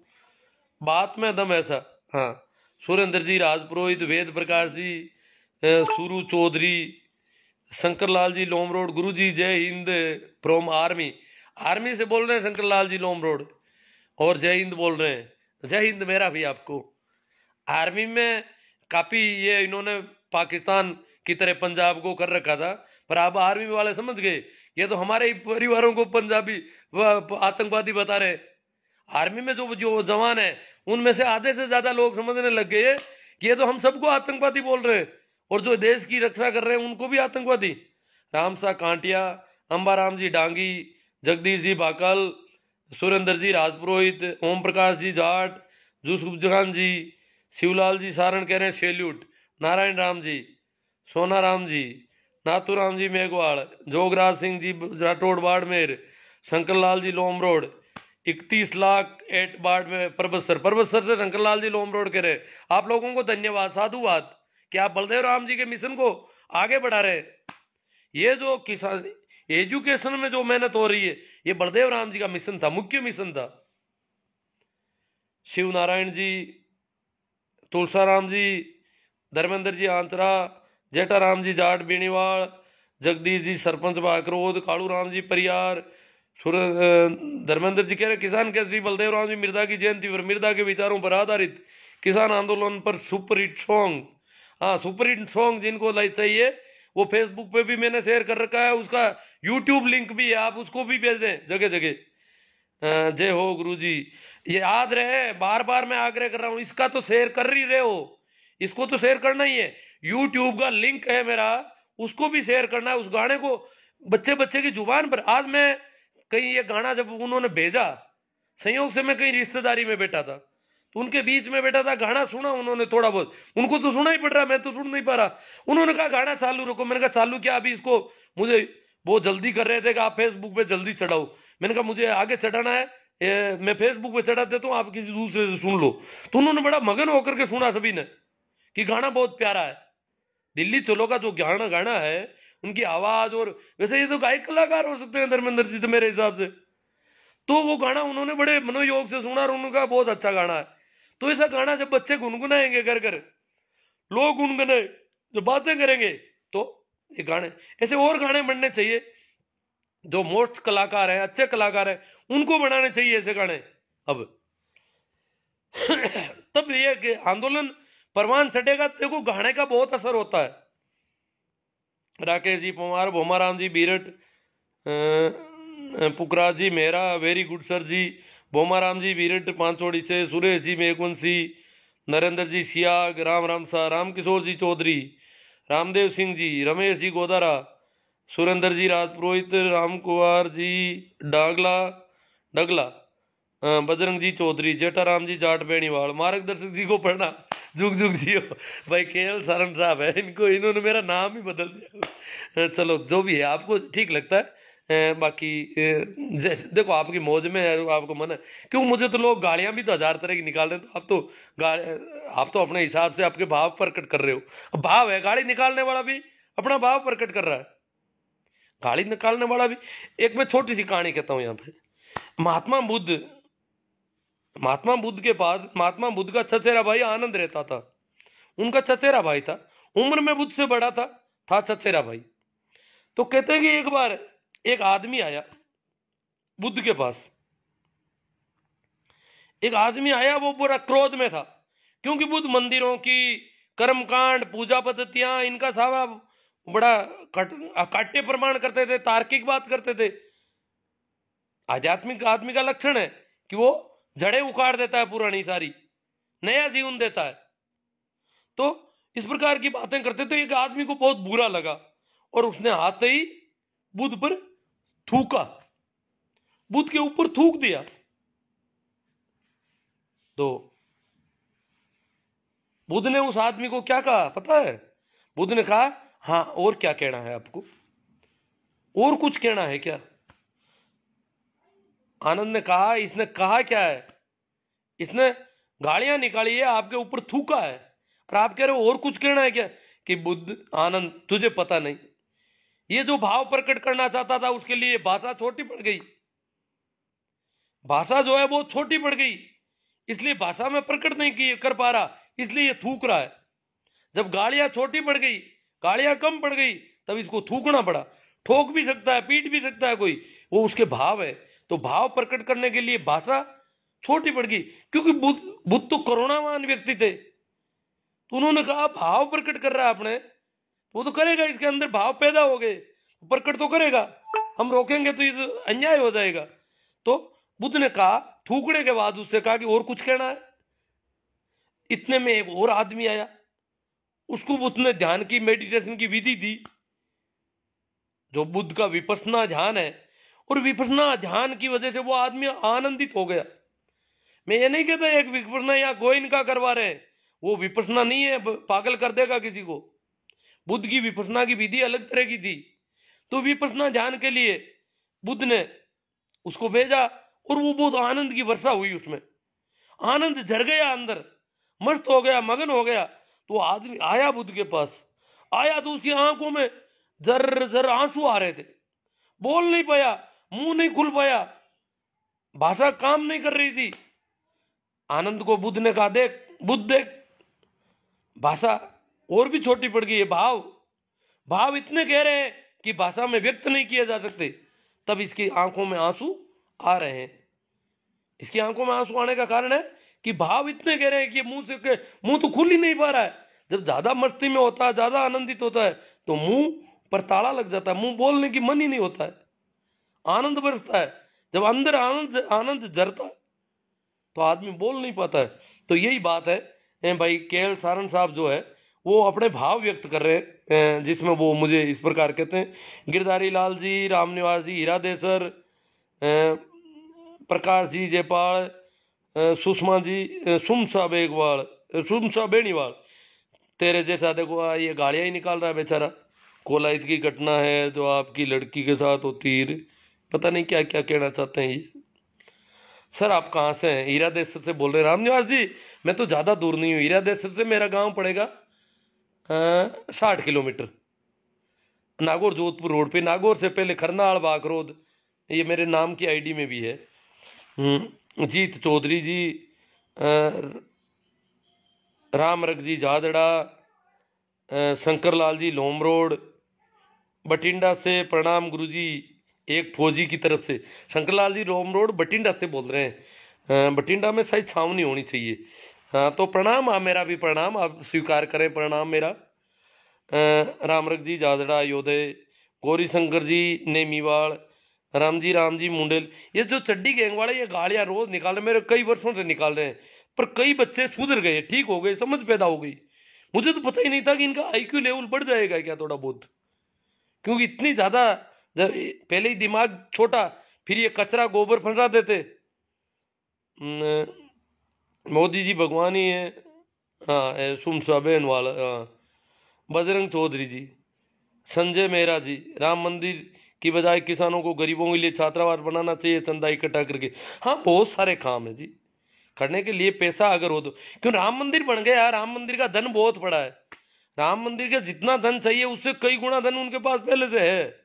बात में दम ऐसा। हाँ, सुरेंद्र जी राजपुरोहित, वेद प्रकाश जी, सुरु चौधरी, शंकरलाल जी लोम रोड। गुरु जी जय हिंद फ्रॉम आर्मी, आर्मी से बोल रहे हैं शंकरलाल जी लोम रोड, और जय हिंद बोल रहे हैं। जय हिंद मेरा भी आपको। आर्मी में काफी ये इन्होंने पाकिस्तान की तरह पंजाब को कर रखा था, पर अब आर्मी वाले समझ गए ये तो हमारे ही परिवारों को पंजाबी आतंकवादी बता रहे। आर्मी में जो जो जवान है उनमें से आधे से ज्यादा लोग समझने लग गए कि ये तो हम सबको आतंकवादी बोल रहे हैं, और जो देश की रक्षा कर रहे हैं उनको भी आतंकवादी। रामसा कांटिया, अंबाराम जी डांगी, जगदीश जी भाकल, सुरेंद्र जी राजपुरोहित, ओम प्रकाश जी जाट, यूसुफ जहान जी, शिवलाल जी सारण कह रहे हैं सैल्यूट, नारायण राम जी, सोना राम जी, नाथूराम जी मेघवाल, जोगराज सिंह जी राठौड़ बाड़मेर, शंकरलाल जी लोम रोड, 31 लाख 8 बाड़मेर परबतसर से शंकरलाल जी लोम रोड कह रहे। आप लोगों को धन्यवाद, साधुवाद कि आप बलदेव राम जी के मिशन को आगे बढ़ा रहे। ये जो किसान एजुकेशन में जो मेहनत हो रही है, ये बलदेव राम जी का मिशन था, मुख्य मिशन था। शिव नारायण जी, तुलसाराम जी, धर्मेंद्र जी आंतरा, जेठाराम जी जाट बीणीवाल, जगदीश जी सरपंच बाकरोद, कालू राम जी परियार, धर्मेंद्र जी कह रहे किसान केसरी बलदेव राम जी मिर्दा की जयंती पर मिर्दा के विचारों पर आधारित किसान आंदोलन पर सुपर हिट सॉन्ग। हाँ, सुपर हिट सॉन्ग जिनको लाइक चाहिए वो फेसबुक पे भी मैंने शेयर कर रखा है, उसका यूट्यूब लिंक भी है, आप उसको भी भेज दें जगह जगह। जय हो गुरु जी। ये याद रहे, बार बार मैं आग्रह कर रहा हूं, इसका तो शेयर कर ही रहे हो, इसको तो शेयर करना ही है। यूट्यूब का लिंक है मेरा, उसको भी शेयर करना है। उस गाने को बच्चे बच्चे की जुबान पर, आज मैं कहीं ये गाना जब उन्होंने भेजा, संयोग से मैं कहीं रिश्तेदारी में बैठा था, तो उनके बीच में बैठा था, गाना सुना उन्होंने थोड़ा बहुत, उनको तो सुना ही पड़ रहा, मैं तो सुन नहीं पा रहा। उन्होंने कहा गाना चालू रखो, मैंने कहा चालू क्या, अभी इसको मुझे वो जल्दी कर रहे थे कि आप फेसबुक पे जल्दी चढ़ाओ, मैंने कहा मुझे आगे चढ़ाना है, मैं फेसबुक पे चढ़ा देता हूँ, आप किसी दूसरे से सुन लो। तो उन्होंने बड़ा मगन होकर के सुना सभी ने कि गाना बहुत प्यारा है। दिल्ली चलो का जो गाना गाना है, उनकी आवाज, और वैसे ये तो गायक कलाकार हो सकते हैं धर्मेंद्र जी तो मेरे हिसाब से, तो वो गाना उन्होंने बड़े मनोयोग से सुना और उनका बहुत अच्छा गाना है। तो ऐसा गाना जब बच्चे गुनगुनाएंगे घर घर, लोग गुनगुने जब बातें करेंगे, तो ये गाने ऐसे और गाने बनने चाहिए। जो मोस्ट कलाकार है, अच्छे कलाकार है, उनको बनाने चाहिए ऐसे गाने। अब तब ये कि आंदोलन परवान चढ़ेगा, देखो गाने का बहुत असर होता है। राकेश जी पवार, भोमाराम जी बीरट, पुखराज जी मेहरा, वेरी गुड सर जी, भोमाराम जी बीरट पांचोड़ी से, सुरेश जी मेघवंशी, नरेंद्र जी सियाग, राम रामसा, राम किशोर जी चौधरी, रामदेव सिंह जी, रमेश जी गोदारा, सुरेंद्र जी राजपुरोहित, राम कुमार जी डागला डगला, बजरंग जी चौधरी, जेठाराम जी जाट बेणीवाल, मार्गदर्शक जी को पढ़ना, जुग जुग जी हो भाई, केएल सारण साहब है, इन्होंने मेरा नाम ही बदल दिया। चलो जो भी है, आपको ठीक लगता है, बाकी देखो आपकी मौज में है, आपको मन है। क्यों, मुझे तो लोग गालियां भी तो 1000 तरह की निकाल रहे हैं, तो आप तो अपने हिसाब से आपके भाव प्रकट कर रहे हो। भाव है, गाली निकालने वाला भी अपना भाव प्रकट कर रहा है, गाली निकालने वाला भी। एक मैं छोटी सी कहानी कहता हूं यहाँ पे। महात्मा बुद्ध के पास महात्मा बुद्ध का चचेरा भाई आनंद रहता था। उनका चचेरा भाई था, उम्र में बुद्ध से बड़ा था चचेरा भाई। तो कहते हैं कि एक बार एक आदमी आया बुद्ध के पास, एक आदमी आया, वो बड़ा क्रोध में था, क्योंकि बुद्ध मंदिरों की कर्मकांड, पूजा पद्धतियां, इनका सारा बड़ा काट्य प्रमाण करते थे, तार्किक बात करते थे। आध्यात्मिक आदमी का लक्षण है कि वो जड़ें उखाड़ देता है, पुरानी सारी, नया जीवन देता है। तो इस प्रकार की बातें करते थे। एक आदमी को बहुत बुरा लगा और उसने आते ही बुद्ध पर थूका, बुद्ध के ऊपर थूक दिया। तो बुद्ध ने उस आदमी को क्या कहा पता है? बुद्ध ने कहा, हाँ और क्या कहना है आपको, और कुछ कहना है क्या? आनंद ने कहा, इसने कहा क्या है, इसने गालियां निकाली है, आपके ऊपर थूका है, और आप कह रहे हो और कुछ कहना है क्या? कि बुद्ध, आनंद तुझे पता नहीं, ये जो भाव प्रकट करना चाहता था उसके लिए भाषा छोटी पड़ गई, भाषा जो है वो छोटी पड़ गई, इसलिए भाषा में प्रकट नहीं कर पा रहा, इसलिए ये थूक रहा है। जब गालियां छोटी पड़ गई, गालियां कम पड़ गई, तब इसको थूकना पड़ा। ठोक भी सकता है, पीट भी सकता है कोई, वो उसके भाव है। तो भाव प्रकट करने के लिए भाषा छोटी पड़ गई, क्योंकि बुद्ध तो करुणावान व्यक्ति थे। तो उन्होंने कहा भाव प्रकट कर रहा है अपने, वो तो करेगा, इसके अंदर भाव पैदा हो गए, प्रकट तो करेगा, हम रोकेंगे तो ये अन्याय हो जाएगा। तो बुद्ध ने कहा, थूकने के बाद उससे कहा कि और कुछ कहना है। इतने में एक और आदमी आया, उसको बुद्ध ने ध्यान की मेडिटेशन की विधि दी, जो बुद्ध का विपश्यना ध्यान है, और विपश्यना ध्यान की वजह से वो आदमी आनंदित हो गया। मैं ये नहीं कहता एक विपश्यना या गोइन का करवा रहे हैं, वो विपश्यना नहीं है, पागल कर देगा किसी को। बुद्ध की विपश्यना की विधि अलग तरह की थी। तो विपश्यना ध्यान के लिए बुद्ध ने उसको भेजा, और वो बहुत आनंद की वर्षा हुई, उसमें आनंद झर गया, अंदर मस्त हो गया, मगन हो गया। तो आदमी आया बुद्ध के पास, आया तो उसकी आंखों में जर जर आंसू आ रहे थे, बोल नहीं पाया, मुंह नहीं खुल पाया, भाषा काम नहीं कर रही थी। आनंद को बुद्ध ने कहा, देख बुद्ध देख, भाषा और भी छोटी पड़ गई है, भाव भाव इतने गहरे हैं कि भाषा में व्यक्त नहीं किए जा सकते। तब इसकी आंखों में आंसू आ रहे हैं। इसकी आंखों में आंसू आने का कारण है कि भाव इतने गहरे हैं कि मुंह तो खुल ही नहीं पा रहा है। जब ज्यादा मस्ती में होता है, ज्यादा आनंदित होता है, तो मुंह पर ताला लग जाता है, मुंह बोलने की मन ही नहीं होता है, आनंद बरसता है। जब अंदर आनंद आनंद जरता है तो आदमी बोल नहीं पाता है। तो यही बात है भाई, केएल सारन साहब जो है वो अपने भाव व्यक्त कर रहे हैं, जिसमें वो मुझे इस प्रकार कहते हैं, गिरधारी लाल जी, रामनिवास जी, हीरा देसर, प्रकाश जी जयपाल, सुषमा जी, सुमसा बेगवाल, सुमसा बेनीवाल, तेरे जैसा देखो ये गालियां ही निकाल रहा है बेचारा। कोलायत की घटना है जो आपकी लड़की के साथ होती है, पता नहीं क्या क्या कहना चाहते हैं ये। सर आप कहाँ से हैं? हीरा देसर से बोल रहे हैं रामनिवास जी। मैं तो ज़्यादा दूर नहीं हूँ, हीरा देसर से मेरा गांव पड़ेगा 60 किलोमीटर, नागौर जोधपुर रोड पे। नागौर से पहले खरनाल बागरोद, ये मेरे नाम की आईडी में भी है। जीत चौधरी जी, रामरख जी झादड़ा, शंकर लाल जी लोम रोड, बठिंडा से प्रणाम गुरुजी, एक फौजी की तरफ से। शंकर लाल जी लोम रोड बठिंडा से बोल रहे हैं, बठिंडा में शायद छावनी होनी चाहिए। हाँ तो प्रणाम, मेरा भी प्रणाम, आप स्वीकार करें प्रणाम मेरा। रामरख जी जादड़ा योदय, गौरी शंकर जी नेमीवाड़, राम जी मुंडेल। ये जो चड्डी गैंग वाले ये गालियां रोज निकाल रहे, मेरे कई वर्षों से निकाल रहे हैं, पर कई बच्चे सुधर गए, ठीक हो गए, समझ पैदा हो गई। मुझे तो पता ही नहीं था कि इनका आईक्यू लेवल बढ़ जाएगा क्या थोड़ा बहुत, क्योंकि इतनी ज्यादा पहले ही दिमाग छोटा, फिर ये कचरा गोबर फंसा देते। मोदी जी भगवान ही है। हाँ सुमसा बेन वाला, हाँ बजरंग चौधरी जी, संजय मेहरा जी, राम मंदिर की बजाय किसानों को गरीबों के लिए छात्रावास बनाना चाहिए चंदा इकट्ठा करके। हाँ बहुत सारे काम है जी करने के लिए, पैसा अगर हो तो। क्यों राम मंदिर बन गया, राम मंदिर का धन बहुत बड़ा है, राम मंदिर का जितना धन चाहिए उससे कई गुना धन उनके पास पहले से है।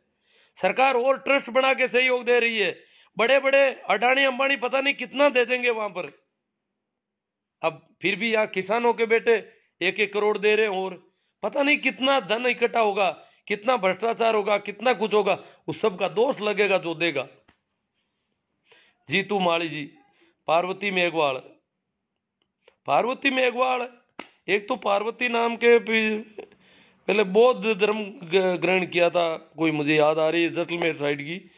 सरकार और ट्रस्ट बना के सहयोग दे रही है, बड़े बड़े अडानी अंबानी पता नहीं कितना दे देंगे वहां पर। अब फिर भी यहाँ किसानों के बेटे 1-1 करोड़ दे रहे हैं, और पता नहीं कितना धन इकट्ठा होगा, कितना भ्रष्टाचार होगा, कितना कुछ होगा, उस सब का दोष लगेगा जो देगा। जीतू माली जी, पार्वती मेघवाल, पार्वती मेघवाल एक तो पार्वती नाम के पहले बौद्ध धर्म ग्रहण किया था कोई, मुझे याद आ रही है जैसलमेर साइड की।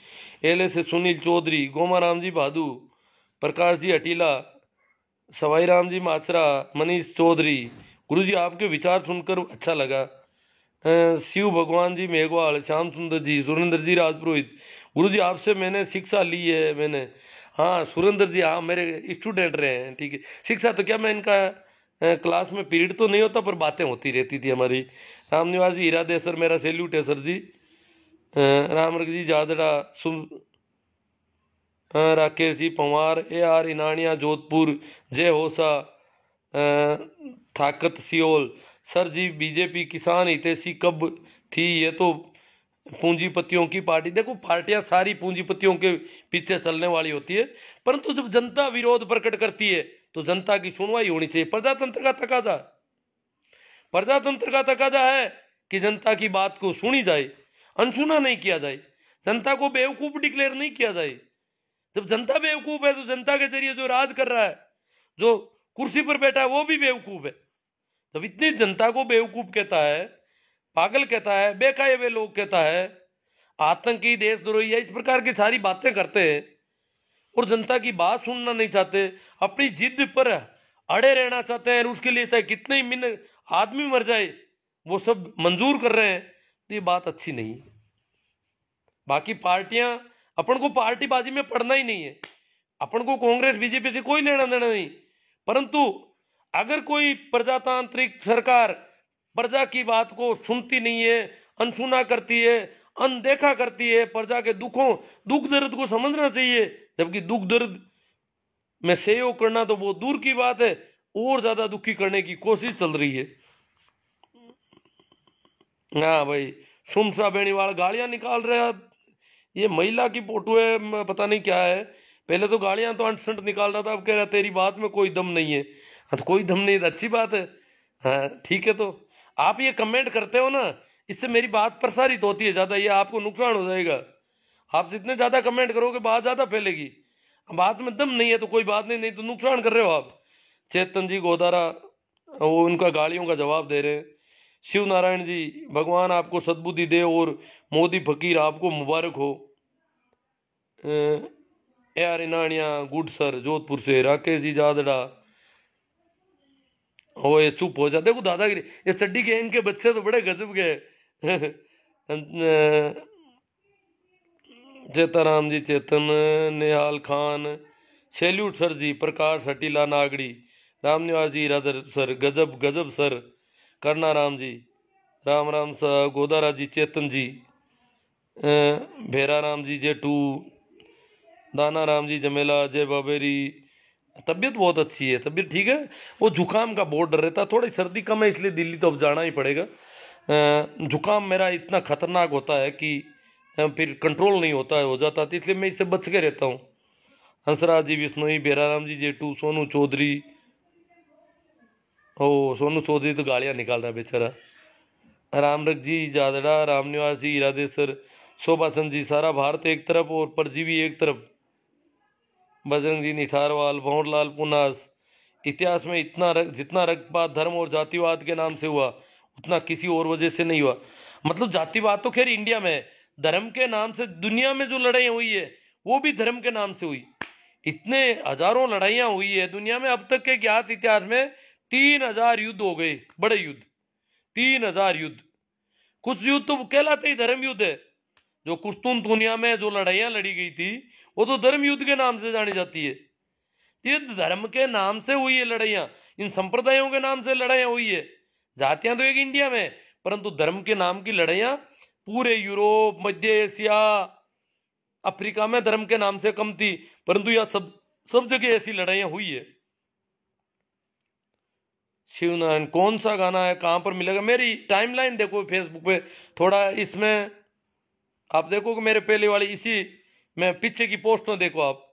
एले से सुनील चौधरी, गोमाराम जी भादू, प्रकाश जी हटीला, सवाई राम जी माचरा, मनीष चौधरी। गुरु जी आपके विचार सुनकर अच्छा लगा। शिव भगवान जी मेघवाल, श्याम सुंदर जी, सुरेंद्र जी राजपुरोहित। गुरु जी आपसे मैंने शिक्षा ली है मैंने। हाँ सुरेंद्र जी, हाँ मेरे स्टूडेंट रहे हैं, ठीक है। शिक्षा तो क्या, मैं इनका क्लास में पीरियड तो नहीं होता पर बातें होती रहती थी हमारी। रामनिवास जी हीरा देसर, मेरा सैल्यूट है सर जी। रामरख जी जादड़ा, राकेश जी पंवार, AR इनानिया जोधपुर, जय होसा, ताकत सियोल। सर जी बीजेपी किसान हितैषी कब थी? ये तो पूंजीपतियों की पार्टी। देखो पार्टियां सारी पूंजीपतियों के पीछे चलने वाली होती है, परंतु जब जनता विरोध प्रकट करती है तो जनता की सुनवाई होनी चाहिए। प्रजातंत्र का तकाजा, प्रजातंत्र का तकाजा है कि जनता की बात को सुनी जाए, अनसुना नहीं किया जाए, जनता को बेवकूफ डिक्लेयर नहीं किया जाए। जब जनता बेवकूफ है तो जनता के जरिए जो राज कर रहा है, जो कुर्सी पर बैठा है, वो भी बेवकूफ है। जब इतनी जनता को बेवकूफ कहता है, पागल कहता है, बेकाये वे लोग कहता है, आतंकी, देशद्रोही, इस प्रकार की सारी बातें करते हैं और जनता की बात सुनना नहीं चाहते, अपनी जिद पर अड़े रहना चाहते हैं, और उसके लिए चाहे कितने ही आदमी मर जाए वो सब मंजूर कर रहे हैं, तो ये बात अच्छी नहीं है। बाकी पार्टियां, अपन को पार्टीबाजी में पड़ना ही नहीं है, अपन को कांग्रेस बीजेपी से कोई लेना देना नहीं। परंतु अगर कोई प्रजातांत्रिक सरकार प्रजा की बात को सुनती नहीं है, अनसुना करती है, अनदेखा करती है, प्रजा के दुख दर्द को समझना चाहिए, जबकि दुख दर्द में सहयोग करना तो बहुत दूर की बात है, और ज्यादा दुखी करने की कोशिश चल रही है। हाँ भाई, सुमसा बेनीवाल गालियां निकाल रहे हैं, ये महिला की फोटो है, पता नहीं क्या है। पहले तो गालियां तो अंट निकाल रहा था, अब कह रहा तेरी बात में कोई दम नहीं है। हाँ, तो कोई दम नहीं तो अच्छी बात है। हाँ ठीक है, तो आप ये कमेंट करते हो ना, इससे मेरी बात प्रसारित होती है ज्यादा, ये आपको नुकसान हो जाएगा। आप जितने ज्यादा कमेंट करोगे बात ज्यादा फैलेगी। बात में दम नहीं है तो कोई बात नहीं, नहीं तो नुकसान कर रहे हो आप। चेतन जी गोदारा वो उनका गालियों का जवाब दे रहे हैं। शिव नारायण जी, भगवान आपको सद्बुद्धि दे और मोदी फकीर आपको मुबारक हो। यार इनानिया गुड सर जोधपुर से। राकेश जी जादड़ा, ओ ये चुप हो जा, देखो दादागिरी, ये चड्डी के इनके बच्चे तो बड़े गजब के। चेताराम जी, चेतन, निहाल खान, सैल्यूट सर जी, प्रकाश हटीला नागड़ी, रामनिवास जी राधर सर, गजब गजब सर, करना राम जी, राम राम सर, गोदारा जी, चेतन जी, भेरा राम जी, जेटू, दाना राम जी, जमेला, जय बाबेरी। तबीयत बहुत अच्छी है, तबीयत ठीक है। वो जुकाम का बहुत डर रहता है, थोड़ी सर्दी कम है इसलिए दिल्ली तो अब जाना ही पड़ेगा। जुकाम मेरा इतना खतरनाक होता है कि फिर कंट्रोल नहीं होता है, हो जाता है, तो इसलिए मैं इससे बच के रहता हूँ। हंसराज जी, बिश्नोई, बेराराम जी, जेटू, सोनू चौधरी। ओ सोनू चौधरी तो गालियां निकाल रहा है बेचारा। रामरख जी जादड़ा, रामनिवास जी इरादेसर, शोभासन जी, सारा भारत एक तरफ और परजीवी एक तरफ। बजरंग जी निठारवाल, भंवरलाल पुनास, इतिहास में जितना रक्तपात धर्म और जातिवाद के नाम से हुआ उतना किसी और वजह से नहीं हुआ। मतलब जातिवाद तो खैर इंडिया में है, धर्म के नाम से दुनिया में जो लड़ाई हुई है वो भी धर्म के नाम से हुई। इतने हजारों लड़ाइयां हुई है दुनिया में, अब तक के ज्ञात इतिहास में 3000 युद्ध हो गए, बड़े युद्ध, 3000 युद्ध। कुछ युद्ध तो कहलाते ही धर्म युद्ध है। जो कुश्तुनतुनिया में जो लड़ाइयां लड़ी गई थी वो तो धर्म युद्ध के नाम से जानी जाती है। ये धर्म के नाम से हुई है लड़ाइयां, इन संप्रदायों के नाम से लड़ाइयां हुई है। जातियां तो एक इंडिया में, परंतु धर्म के नाम की लड़ाइयां पूरे यूरोप, मध्य एशिया, अफ्रीका में धर्म के नाम से कम थी, परंतु यह सब जगह ऐसी लड़ाइयां हुई है। शिव नारायण, कौन सा गाना है, कहां पर मिलेगा? मेरी टाइमलाइन देखो फेसबुक पे, थोड़ा इसमें आप देखो कि मेरे पहले वाली इसी में पीछे की पोस्ट में देखो आप।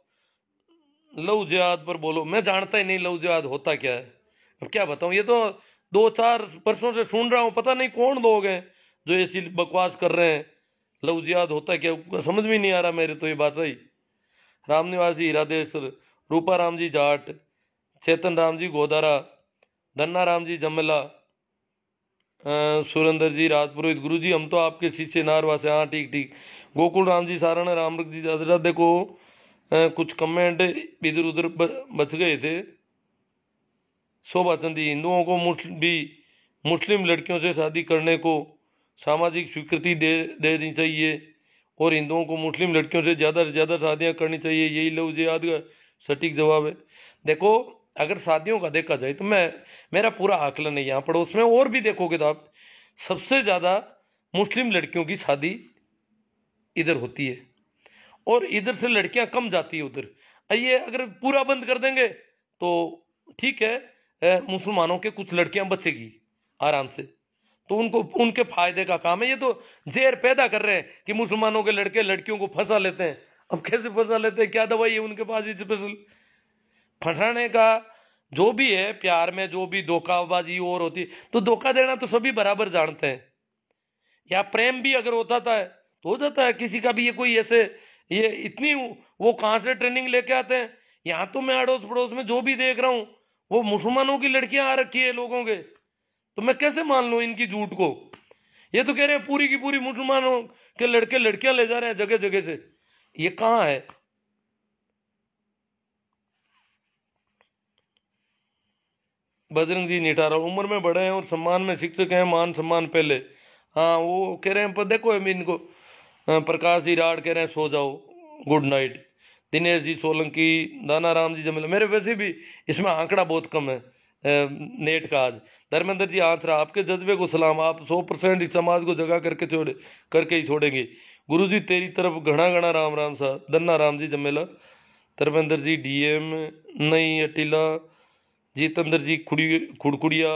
लव जिहाद पर बोलो, मैं जानता ही नहीं लव जिहाद होता क्या है, अब क्या बताऊं। ये तो 2-4 वर्षों से सुन रहा हूं, पता नहीं कौन लोग हैं जो ऐसी बकवास कर रहे हैं। लव जिहाद होता क्या, समझ में नहीं आ रहा मेरे तो ये बात सही। रामनिवास जी इरादेश्वर, रूपा राम जी जाट, चेतन राम जी गोदारा, धन्ना राम जी जमला, सुरेंद्र जी राजपुरोहित, गुरु जी हम तो आपके शिष्य नारवा से। हाँ ठीक ठीक। गोकुल राम जी सारण, रामरख जी दादरा। देखो कुछ कमेंट इधर उधर बच गए थे। शोभा चंदी, हिंदुओं को मुस्लिम लड़कियों से शादी करने को सामाजिक स्वीकृति दे देनी चाहिए और हिंदुओं को मुस्लिम लड़कियों से ज़्यादा शादियां करनी चाहिए, यही लव जिहाद का सटीक जवाब है। देखो अगर शादियों का देखा जाए तो मेरा पूरा आकलन है, यहाँ पड़ोस में और भी देखोगे तो आप सबसे ज़्यादा मुस्लिम लड़कियों की शादी इधर होती है और इधर से लड़कियां कम जाती है उधर। ये अगर पूरा बंद कर देंगे तो ठीक है, मुसलमानों के कुछ लड़कियां बचेगी आराम से, तो उनको उनके फायदे का काम है। ये तो जहर पैदा कर रहे हैं कि मुसलमानों के लड़के लड़कियों को फंसा लेते हैं। अब कैसे फंसा लेते हैं, क्या दवाई है उनके पास स्पेशल फंसाने का? जो भी है प्यार में जो भी धोखाबाजी और होती है, तो धोखा देना तो सभी बराबर जानते हैं। या प्रेम भी अगर होता था तो हो जाता है किसी का भी। ये कोई ऐसे ये इतनी वो कहां से ट्रेनिंग लेके आते हैं? यहाँ तो मैं अड़ोस पड़ोस में जो भी देख रहा हूँ वो मुसलमानों की लड़कियां आ रखी है लोगों के, तो मैं कैसे मान लूं इनकी झूठ को? ये तो कह रहे हैं पूरी की पूरी मुसलमानों के लड़के लड़कियां ले जा रहे हैं जगह जगह से, ये कहाँ है? बजरंग जी निठारा, उम्र में बड़े हैं और सम्मान में शिक्षक हैं, मान सम्मान पहले। हाँ वो कह रहे हैं, पर देखो अभी इनको प्रकाश जी राड कह रहे हैं सो जाओ, गुड नाइट। दिनेश जी सोलंकी, दाना राम जी जमेला, मेरे वैसे भी इसमें आंकड़ा बहुत कम है नेट का आज। धर्मेंद्र जी आंसरा, आपके जज्बे को सलाम, आप 100% इस समाज को जगा करके ही छोड़ेंगे। गुरु जी तेरी तरफ घना घना राम राम सा, दन्ना राम जी जमेला। धर्मेंद्र जी डीएम नहीं अटीला, जितेंद्र जी खुड़कुड़िया,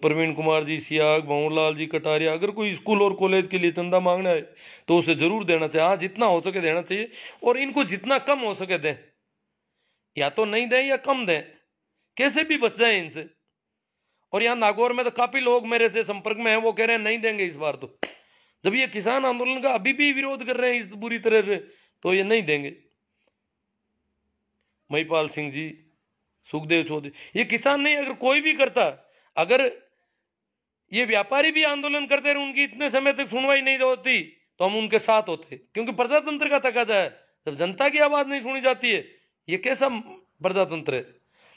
प्रवीण कुमार जी सियाग, भंवरलाल जी कटारिया। अगर कोई स्कूल और कॉलेज के लिए चंदा मांगना है तो उसे जरूर देना चाहिए। हाँ जितना हो सके देना चाहिए, और इनको जितना कम हो सके दें, या तो नहीं दें या कम दें, कैसे भी बच जाए इनसे। और यहाँ नागौर में तो काफी लोग मेरे से संपर्क में हैं, वो कह रहे हैं नहीं देंगे इस बार। तो जब ये किसान आंदोलन का अभी भी विरोध कर रहे हैं इस बुरी तरह से, तो ये नहीं देंगे। महिपाल सिंह जी, सुखदेव चौधरी, ये किसान नहीं, अगर कोई भी करता, अगर ये व्यापारी भी आंदोलन करते रहे, उनकी इतने समय तक सुनवाई नहीं होती, तो हम उनके साथ होते। क्योंकि प्रजातंत्र का तकाजा है, जब जनता की आवाज नहीं सुनी जाती है, ये कैसा प्रजातंत्र है।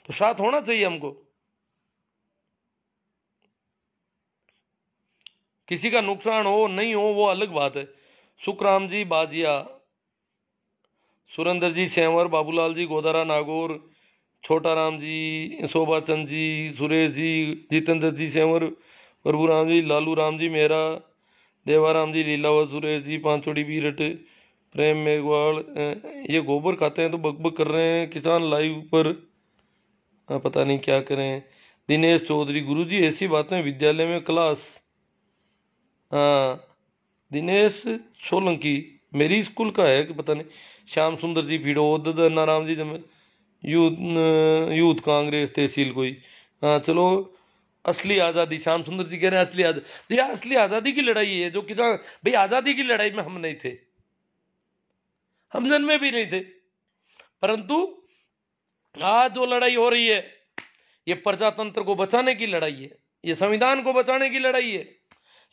तो साथ होना चाहिए हमको। किसी का नुकसान हो नहीं हो वो अलग बात है। सुखराम जी बाजिया, सुरेंद्र जी सेंवर, बाबूलाल जी गोदारा नागौर, छोटा राम जी, शोभा चंद जी, सुरेश जी, जितेंद्र जी सेंवर, प्रभुराम जी, लालू राम जी मेहरा, देवाराम जी लीलावत, सुरेश जी पांचोड़ी बीरट, प्रेम मेघवाल। ये गोबर खाते हैं तो बकबक कर रहे हैं किसान लाइव पर, पता नहीं क्या करें। दिनेश चौधरी, गुरुजी ऐसी बातें विद्यालय में क्लास। हाँ दिनेश सोलंकी मेरी स्कूल का है कि पता नहीं। श्याम सुंदर जी पीड़ो, नाराम जी जमे, यूथ कांग्रेस तहसील कोई। हाँ चलो, असली आज़ादी, श्याम सुंदर जी कह रहे हैं असली आज़ादी। तो यार असली आज़ादी की लड़ाई है जो किसान, भाई आज़ादी की लड़ाई में हम नहीं थे, हम जन्मे भी नहीं थे, परंतु आज जो लड़ाई हो रही है ये प्रजातंत्र को बचाने की लड़ाई है, ये संविधान को बचाने की लड़ाई है,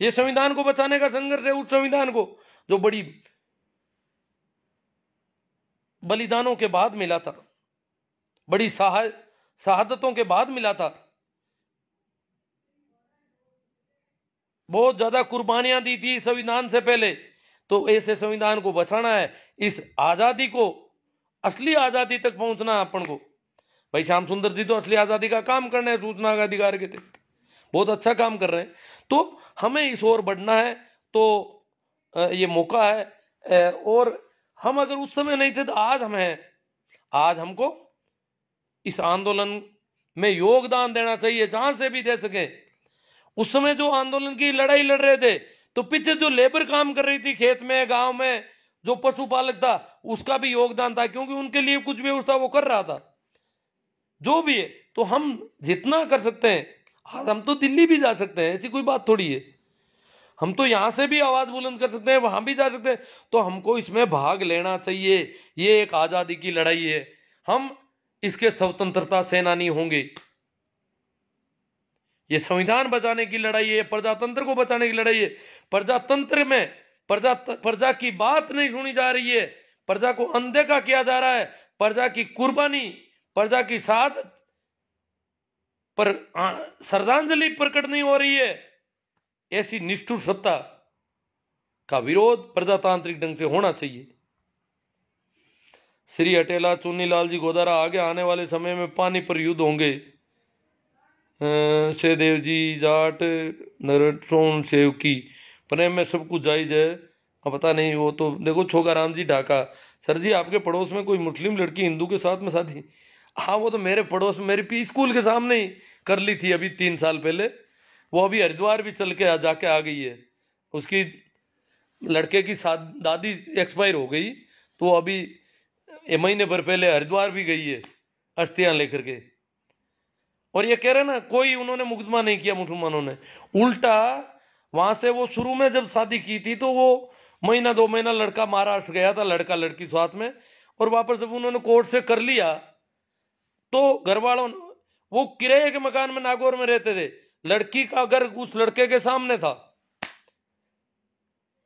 ये संविधान को बचाने का संघर्ष है। उस संविधान को जो बड़ी बलिदानों के बाद मिला था, बड़ी शहादतों के बाद मिला था, बहुत ज्यादा कुर्बानियां दी थी संविधान से पहले। तो ऐसे संविधान को बचाना है, इस आजादी को, असली आजादी तक पहुंचना है अपन को। भाई श्याम सुंदर जी तो असली आजादी का काम करने हैं, सूचना का अधिकार के तहत बहुत अच्छा काम कर रहे हैं। तो हमें इस ओर बढ़ना है, तो ये मौका है। और हम अगर उस समय नहीं थे तो आज हम हैं। आज हमको इस आंदोलन में योगदान देना चाहिए, जहां से भी दे सके। उस समय जो आंदोलन की लड़ाई लड़ रहे थे, तो पीछे जो लेबर काम कर रही थी खेत में, गांव में, जो पशुपालक था, उसका भी योगदान था, क्योंकि उनके लिए कुछ व्यवस्था वो कर रहा था। जो भी है, तो हम जितना कर सकते हैं, आज हम तो दिल्ली भी जा सकते हैं, ऐसी कोई बात थोड़ी है। हम तो यहां से भी आवाज बुलंद कर सकते हैं, वहां भी जा सकते हैं। तो हमको इसमें भाग लेना चाहिए। ये एक आजादी की लड़ाई है, हम इसके स्वतंत्रता सेनानी होंगे। ये संविधान बचाने की लड़ाई है, प्रजातंत्र को बचाने की लड़ाई है। प्रजातंत्र में प्रजा की बात नहीं सुनी जा रही है, प्रजा को अनदेखा किया जा रहा है, प्रजा की कुर्बानी, प्रजा की शहादत पर श्रद्धांजलि प्रकट नहीं हो रही है। ऐसी निष्ठुर सत्ता का विरोध प्रजातांत्रिक ढंग से होना चाहिए। श्री अटेला, चुन्नीलाल जी गोदारा, आगे आने वाले समय में पानी पर युद्ध होंगे। सहदेव जी जाट, नरसोन सेवकी, प्रेम में सब कुछ जायज है। अब पता नहीं, वो तो देखो। छोगाराम जी ढाका, सर जी आपके पड़ोस में कोई मुस्लिम लड़की हिंदू के साथ में शादी? हाँ वो तो मेरे पड़ोस में, मेरी पी स्कूल के सामने ही कर ली थी अभी 3 साल पहले। वो अभी हरिद्वार भी चल के जाके आ गई है। उसकी लड़के की दादी एक्सपायर हो गई, तो अभी महीने भर पहले हरिद्वार भी गई है अस्थियां लेकर के। और ये कह रहे ना, कोई उन्होंने मुकदमा नहीं किया मुसलमानों ने, उल्टा वहां से वो शुरू में जब शादी की थी तो वो महीना 2 महीना लड़का महाराष्ट्र गया था, लड़का लड़की साथ में, और वापस जब उन्होंने कोर्ट से कर लिया तो घर वालों, वो किराए के मकान में नागौर में रहते थे, लड़की का घर उस लड़के के सामने था,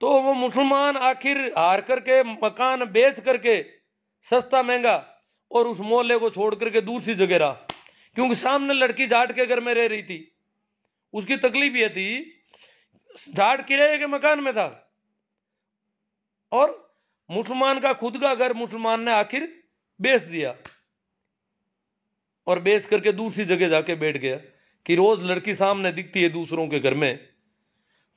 तो वो मुसलमान आखिर हार करके मकान बेच करके सस्ता महंगा और उस मोहल्ले को छोड़ करके दूसरी जगह रहा, क्योंकि सामने लड़की जाट के घर में रह रही थी। उसकी तकलीफ ये थी, जाट किराए के मकान में था और मुसलमान का खुद का घर मुसलमान ने आखिर बेच दिया और बेच करके दूसरी जगह जाके बैठ गया कि रोज लड़की सामने दिखती है दूसरों के घर में।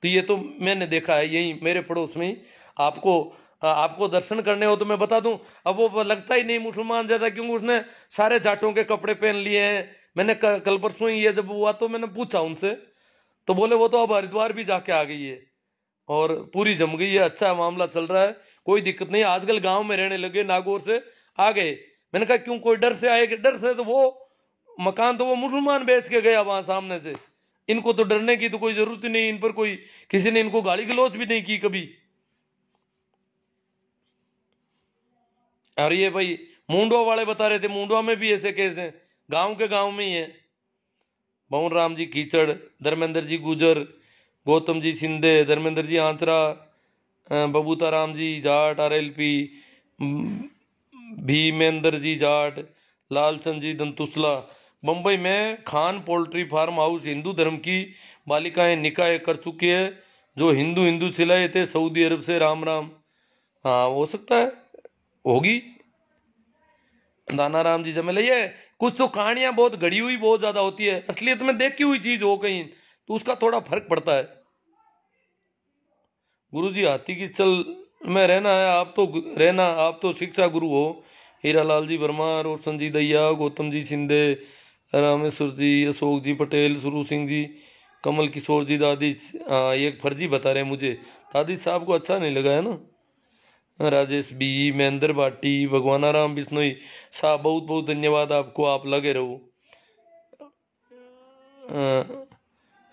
तो ये तो मैंने देखा है यही मेरे पड़ोस में। आपको दर्शन करने हो तो मैं बता दूं, अब वो लगता ही नहीं मुसलमान जैसा, क्योंकि उसने सारे जाटों के कपड़े पहन लिए हैं। मैंने कल परसों ही ये जब हुआ तो मैंने पूछा उनसे, तो बोले वो तो अब हरिद्वार भी जाके आ गई है और पूरी जम गई है, अच्छा मामला चल रहा है, कोई दिक्कत नहीं, आजकल गांव में रहने लगे, नागौर से आ गए। मैंने कहा क्यों, कोई डर से आए? कि डर से तो वो मकान तो वो मुसलमान बेच के गया वहां सामने से, इनको तो डरने की तो कोई जरूरत ही नहीं, इन पर कोई किसी ने इनको गाली गलौज भी नहीं की कभी। और ये भाई मुंडवा वाले बता रहे थे, मुंडवा में भी ऐसे केस हैं, गांव के गांव में ही है। पवन राम जी कीचड़, धर्मेंद्र जी गुजर, गौतम जी शिंदे, धर्मेंद्र जी आंसरा, बबूता राम जी जाट RLP, भीमेंद्र जी जाट, लालचंद जी दंतुसला। मुंबई में Khan poultry farm house Hindu धर्म की बालिकाएं निकाय कर चुकी है, जो हिंदू चिल्लाए थे सऊदी अरब से राम राम। हाँ हो सकता है, होगी। दाना राम जी जमे ये कुछ तो कहानियां बहुत गढ़ी हुई बहुत ज्यादा होती है, असलियत में देखी हुई चीज हो कहीं तो उसका थोड़ा फर्क पड़ता है। गुरुजी हाथी की चल में रहना है, आप तो शिक्षा गुरु हो। हीरालाल जी वर्मा, रोशन जी दैया, गौतम जी शिंदे, रामेश्वर जी, अशोक जी पटेल, सुरू सिंह जी, कमल किशोर जी, दादी ये फर्जी बता रहे हैं मुझे, दादी साहब को अच्छा नहीं लगा है ना। राजेश बी, महेंद्र भाटी, भगवाना राम बिश्नोई साहब, बहुत बहुत धन्यवाद आपको, आप लगे रहो।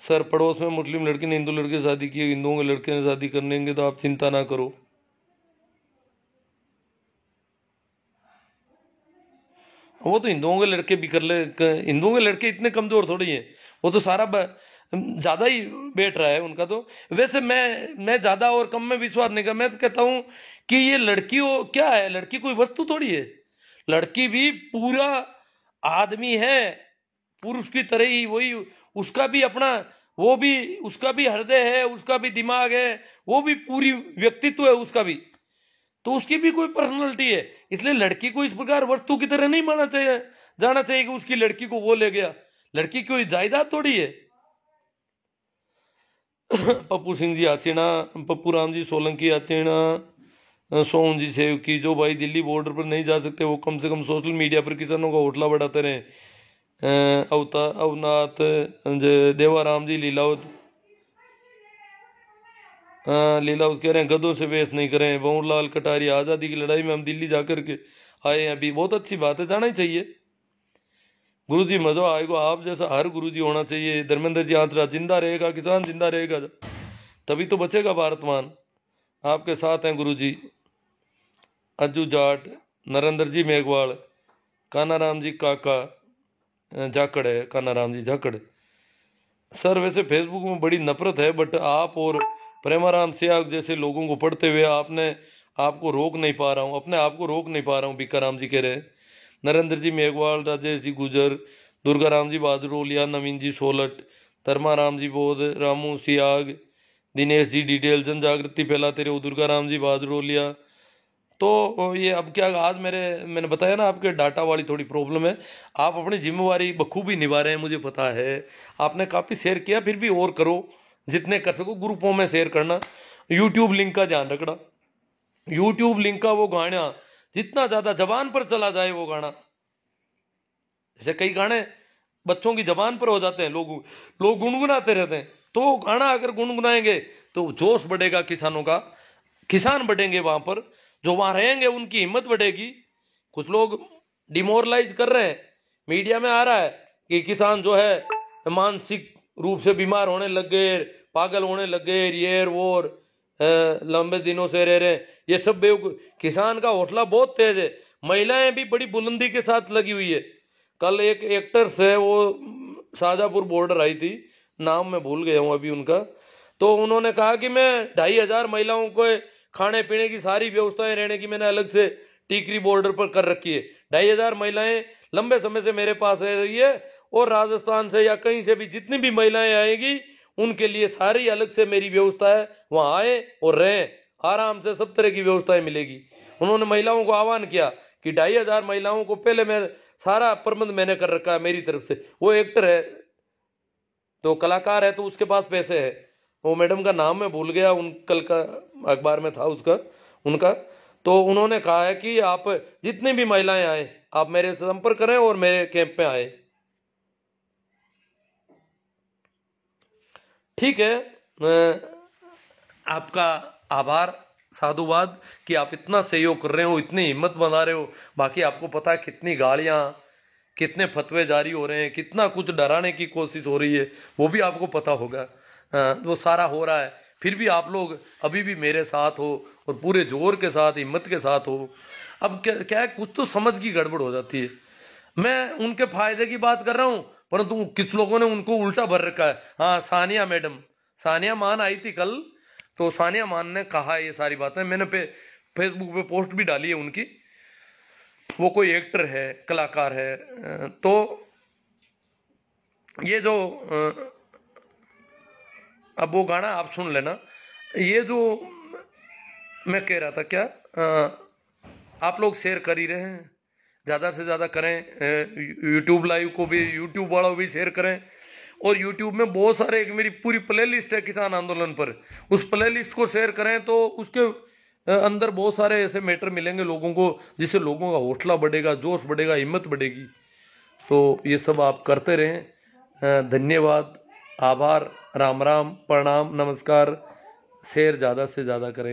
सर पड़ोस में मुस्लिम लड़की ने हिंदू लड़के से शादी की, हिंदुओं के लड़के ने शादी करनेंगे तो आप चिंता ना करो। वो तो हिंदुओं के लड़के भी कर ले, हिंदुओं के लड़के इतने कमजोर थोड़ी हैं, वो तो सारा ज्यादा ही बैठ रहा है उनका। तो वैसे मैं ज्यादा और कम में विश्वास नहीं कर, मैं तो कहता हूं कि ये लड़की क्या है, लड़की कोई वस्तु थोड़ी है, लड़की भी पूरा आदमी है, पुरुष की तरह ही, वही उसका भी अपना, वो भी उसका भी हृदय है, उसका भी दिमाग है, वो भी पूरी व्यक्तित्व है उसका भी, तो उसकी भी कोई पर्सनैलिटी है। इसलिए लड़की को इस प्रकार वस्तु की तरह नहीं मानना चाहिए, जाना चाहिए कि उसकी लड़की को वो ले गया, लड़की कोई जायदाद थोड़ी है। पप्पू सिंह जी आचेना, पप्पू राम जी सोलंकी आचेना, सोहन जी सेव की, जो भाई दिल्ली बॉर्डर पर नहीं जा सकते वो कम से कम सोशल मीडिया पर किसानों का हौसला बढ़ाते रहे। अवनाथ देवाराम जी लीलावत, लीलावत कह रहे हैं गधों से बहस नहीं करें। बंवरलाल कटारी, आज़ादी की लड़ाई में हम दिल्ली जाकर के आए हैं अभी, बहुत अच्छी बात है, जाना ही चाहिए। गुरु जी मजा आएगा, आप जैसा हर गुरु जी होना चाहिए। धर्मेंद्र जी आंतरा, जिंदा रहेगा किसान, जिंदा रहेगा तभी तो बचेगा भारतमान, आपके साथ हैं गुरु जी। अज्जू जाट, नरेंद्र जी मेघवाल, कानाराम जी काका जाकड़ है, कानाराम जी जाकड़। सर वैसे फेसबुक में बड़ी नफरत है, बट आप और प्रेमाराम सियाग जैसे लोगों को पढ़ते हुए आपको रोक नहीं पा रहा हूँ, अपने आप को रोक नहीं पा रहा हूँ, बीकाराम जी कह रहे हैं। नरेंद्र जी मेघवाल, राजेश जी गुजर, दुर्गाराम जी बाजरोलिया, नवीन जी सोलट, धर्माराम जी बोध, रामू सियाग, दिनेश जी डिटेल, जन जागृति फैलाते रहो, दुर्गाराम जी बाजरोलिया। तो ये अब क्या, आज मैंने बताया ना आपके डाटा वाली थोड़ी प्रॉब्लम है, आप अपनी जिम्मेवारी बखूबी निभा रहे हैं, मुझे पता है। आपने काफ़ी शेयर किया, फिर भी और करो, जितने कर सको ग्रुपों में शेयर करना। यूट्यूब लिंक का ध्यान रखना, यूट्यूब लिंक का वो गाना जितना ज़्यादा जबान पर चला जाए वो गाना, जैसे कई गाने बच्चों की जबान पर हो जाते हैं, लोग गुनगुनाते रहते हैं, तो गाना अगर गुनगुनाएंगे तो जोश बढ़ेगा किसानों का, किसान बढ़ेंगे वहां पर, जो वहां रहेंगे उनकी हिम्मत बढ़ेगी। कुछ लोग डिमोरलाइज कर रहे हैं, मीडिया में आ रहा है कि किसान जो है मानसिक रूप से बीमार होने लग गए, पागल होने लग गए, ये वो लंबे दिनों से रह रहे, ये सब बेवकूफ। किसान का हौसला बहुत तेज है, महिलाएं भी बड़ी बुलंदी के साथ लगी हुई है। कल एक एक्टर्स है, वो शाहजहांपुर बॉर्डर आई थी, नाम मैं भूल गया हूं अभी उनका, तो उन्होंने कहा कि मैं 2500 महिलाओं को खाने पीने की सारी व्यवस्थाएं, रहने की मैंने अलग से टीकरी बॉर्डर पर कर रखी है। 2500 महिलाएं लंबे समय से मेरे पास रह रही है और राजस्थान से या कहीं से भी जितनी भी महिलाएं आएगी उनके लिए सारी अलग से मेरी व्यवस्था है, वहां आए और रहें आराम से, सब तरह की व्यवस्थाएं मिलेगी। उन्होंने महिलाओं को आह्वान किया कि 2500 महिलाओं को पहले मैं सारा प्रबंध मैंने कर रखा है मेरी तरफ से। वो एक्टर है तो कलाकार है तो उसके पास पैसे है, वो मैडम का नाम मैं भूल गया, उन कल का अखबार में था उसका उनका। तो उन्होंने कहा है कि आप जितनी भी महिलाएं आए आप मेरे से संपर्क करें और मेरे कैंप में आए। ठीक है, आपका आभार, साधुवाद कि आप इतना सहयोग कर रहे हो, इतनी हिम्मत बना रहे हो। बाकी आपको पता है कितनी गालियां, कितने फतवे जारी हो रहे हैं, कितना कुछ डराने की कोशिश हो रही है, वो भी आपको पता होगा। वो सारा हो रहा है, फिर भी आप लोग अभी भी मेरे साथ हो और पूरे जोर के साथ, हिम्मत के साथ हो। अब क्या है, कुछ तो समझ की गड़बड़ हो जाती है। मैं उनके फायदे की बात कर रहा हूँ, परंतु किस लोगों ने उनको उल्टा भर रखा है। हाँ, सानिया मैडम, सानिया मान आई थी कल, तो सानिया मान ने कहा ये सारी बातें, मैंने फेसबुक पे पोस्ट भी डाली है उनकी। वो कोई एक्टर है, कलाकार है। तो ये जो अब वो गाना आप सुन लेना, ये जो मैं कह रहा था क्या, आप लोग शेयर कर ही रहे हैं, ज़्यादा से ज़्यादा करें। यूट्यूब लाइव को भी, यूट्यूब वालों भी शेयर करें। और यूट्यूब में बहुत सारे, एक मेरी पूरी प्लेलिस्ट है किसान आंदोलन पर, उस प्लेलिस्ट को शेयर करें तो उसके अंदर बहुत सारे ऐसे मैटर मिलेंगे लोगों को, जिससे लोगों का हौसला बढ़ेगा, जोश बढ़ेगा, हिम्मत बढ़ेगी। तो ये सब आप करते रहें। धन्यवाद, आभार, राम राम, प्रणाम, नमस्कार। शेयर ज़्यादा से ज़्यादा करें।